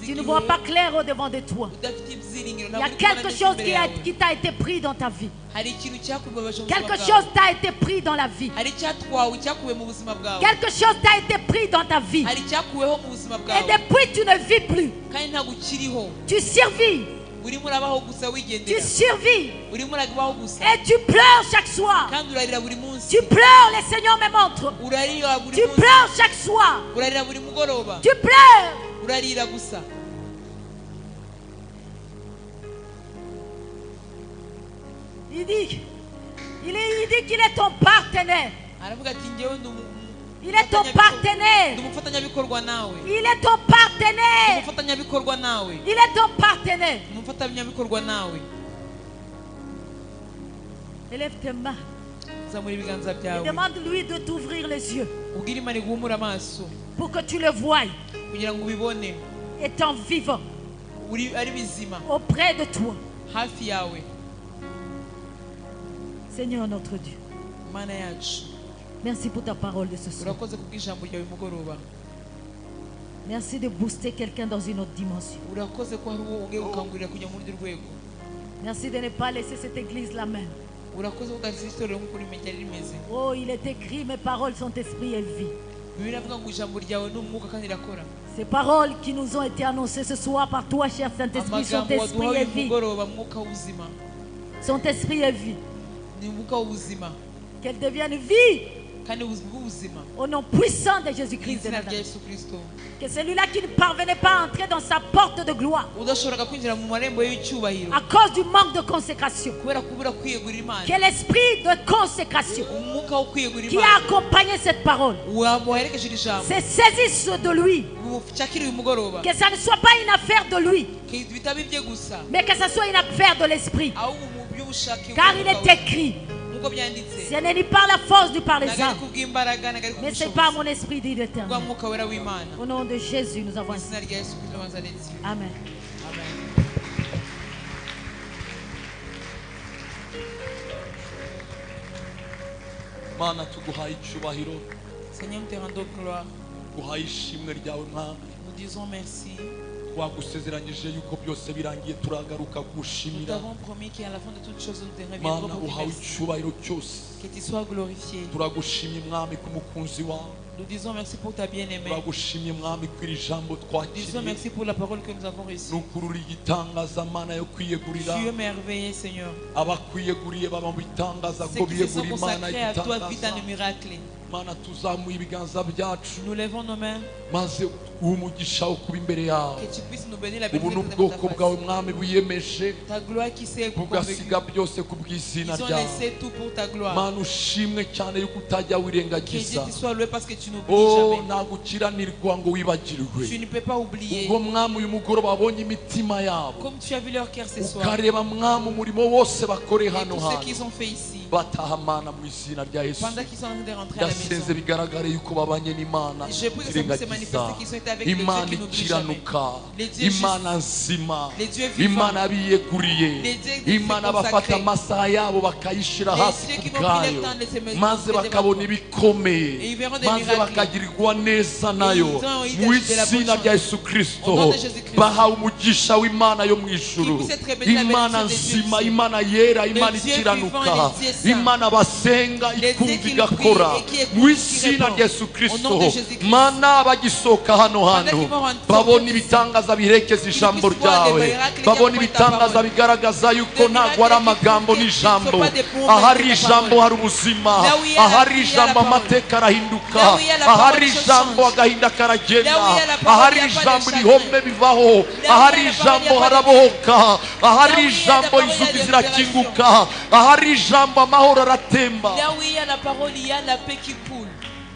Tu ne vois pas clair au devant de toi. Il y a quelque chose qui t'a été pris dans ta vie. Quelque chose t'a été pris dans la vie. Quelque chose t'a été pris dans ta vie. Et depuis tu ne vis plus. Tu survis. Tu survis. Et tu pleures chaque soir. Tu pleures, le Seigneur me montre. Tu pleures chaque soir. Tu pleures. Il dit qu'il est ton partenaire. Il est ton partenaire. Il est ton partenaire. Il est ton partenaire. Élève tes mains. Et demande-lui de t'ouvrir les yeux. Pour que tu le voies. Étant vivant. Auprès de toi. Seigneur notre Dieu. Merci pour ta parole de ce soir. Merci de booster quelqu'un dans une autre dimension. Merci de ne pas laisser cette église la même. Oh, il est écrit, mes paroles sont esprit et vie. Ces paroles qui nous ont été annoncées ce soir par toi, cher Saint-Esprit, sont esprit et vie. Sont esprit et vie. Qu'elles deviennent vie. Au nom puissant de Jésus-Christ de Nazareth. Que celui-là qui ne parvenait pas à entrer dans sa porte de gloire à cause du manque de consécration, que l'esprit de consécration qui a accompagné cette parole se saisisse de lui. Que ça ne soit pas une affaire de lui, mais que ça soit une affaire de l'esprit. Car il est écrit, ce n'est ni par la force ni par les armes, mais c'est par mon esprit, dit l'Éternel. Au nom de Jésus, nous avons ainsi. Amen. Seigneur, nous te rendons gloire. Nous disons merci. Nous t'avons promis qu'à la fin de toutes choses, nous te reviendrons pour dire merci. Que tu sois glorifié. Nous disons merci pour ta bien-aimée. turagushimye mwami ko iri jambo Disons twakiriye merci pour la parole que nous avons reçue. nukurura igitangaza mana yo kwiyegurira Tu es merveilleux, Seigneur. abakwiyeguriye baba mu bitangaza Ceux ko qui se sont biyegura imana consacrés à toi vite igitangaza dans le miracle. mana tuzamuye ibiganza byacu Nous levons nos mains. maze uha umugisha wo kuba imbere yawe Que tu puisses nous bénir la ubu ni bénédiction de ubwoko ta bwawe face. mwami wiyemeje Ta gloire qui s'est convaincue. bugasiga byose ku bw'izina Ils ont ryawe laissé tout pour ta gloire. mana ushimwe cyane yuko utajya Que Dieu wirengagiza te soit loué parce que tu n'oublies oh jamais. ntabwo ukiranirwa ngo wibagirwe Tu ne peux pas oublier. ubwo mwami uyu mugoroba wabonye imitima yabo Comme tu as vu leur cœur ce soir. ukareba mwami umurimo wose bakore Et hano tous ceux hantu qu'ils ont fait ici. bataha mana mu izina rya yesu Pendant qu'ils sont en train de rentrer à la yasenze maison. bigaragare yuko babanye n'imana Je prie que ça puisse se manifester qu'ils sont avec le Dieu imana qui n'oublie jamais. ikiranuka Les dieux imana nzima Les dieux vivants. imana biyeguriye Les dieux qui imana se bafata consacrent. amasaha yabo bakayishyira Les hasi dieux ku qui n'ont plus le bwayo temps de se mettre maze dans bakabona des ibikomeye Et ils verront des maze miracles. bakagirirwa neza nayo ils ont eu mu de la bonne izina chance. rya yesu kirisito Au nom de Jésus-Christ. bahawe umugisha w'imana yo mu ijuru Qui puisse être béni la imana bénédiction de nzima Dieu. imana yera imana Dieu ikiranuka vivant, les dieux saints. imana basenga Les ikumva dieux qui igakora prient et qui écoutent, mu qui izina répondent. rya yesu Au kirisito nom de Jésus-Christ. mana bagisohoka hano Pendant hantu qu'ils vont rentrer, babona sortir ibitangaza biherekeza ijambo puissent voir des ryawe miracles babona qui accompagnent ta ibitangaza parole. bigaragaza yuko Des ntabwo ari miracles amagambo qui ne n'ijambo sont pas des promesses ahari de ta ijambo parole. hari ubuzima Là où il y a la ahari vie, il y a la ijambo parole. amateka arahinduka Là où il y a la parole, ahari les choses ijambo changent. agahinda karagenda Là où il y a la parole, ahari il y a pas de ijambo chagrin. ibihome bivaho Là où il y a ahari la parole, ijambo il y a pas de harabohoka ahari Là où il y a la ijambo parole, il y a inzugi de zirakinguka ahari ijambo amahoro aratemba Là où il y a la parole, il y a la paix qui coule.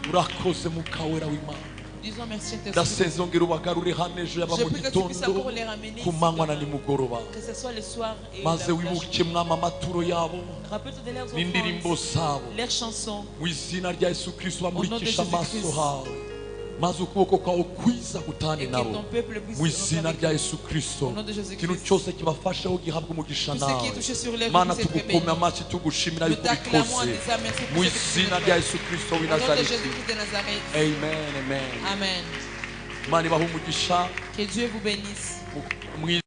urakoze mukawera w'imana Disons merci Saint-Esprit. ndasenze ongera ubagarure hano ejo yaba Je mu prie que tu puisses gitondo encore les ramener ku ici manywa na demain. nimugoroba Que ce soit le soir et maze la wibuke mwami amaturo yabo Rappelle-toi de leurs n'indirimbo offrandes, zabo leurs chansons. mu izina rya yesu kirisito Au nom de bamurikisha amaso Jésus-Christ. hawe maze ukuboko kwawe kwiza gutane Et que nabo ton peuple puisse mu se izina remplir rya avec yesu kirisito Au nom de Jésus-Christ. ikintu cyose kibafasheho gihabwa umugisha Tout ce qui nawe est touché sur les mana puisse être tugukome béni. amashyi tugushimira Nous yuko t'acclamons en ubikoze disant merci mu pour ce que tu izina nous rya fais. yesu kirisito Au w'i nom de nazareti Jésus-Christ de Nazareth. amen amen Amen. imana ibaha umugisha Que Dieu vous bénisse. mu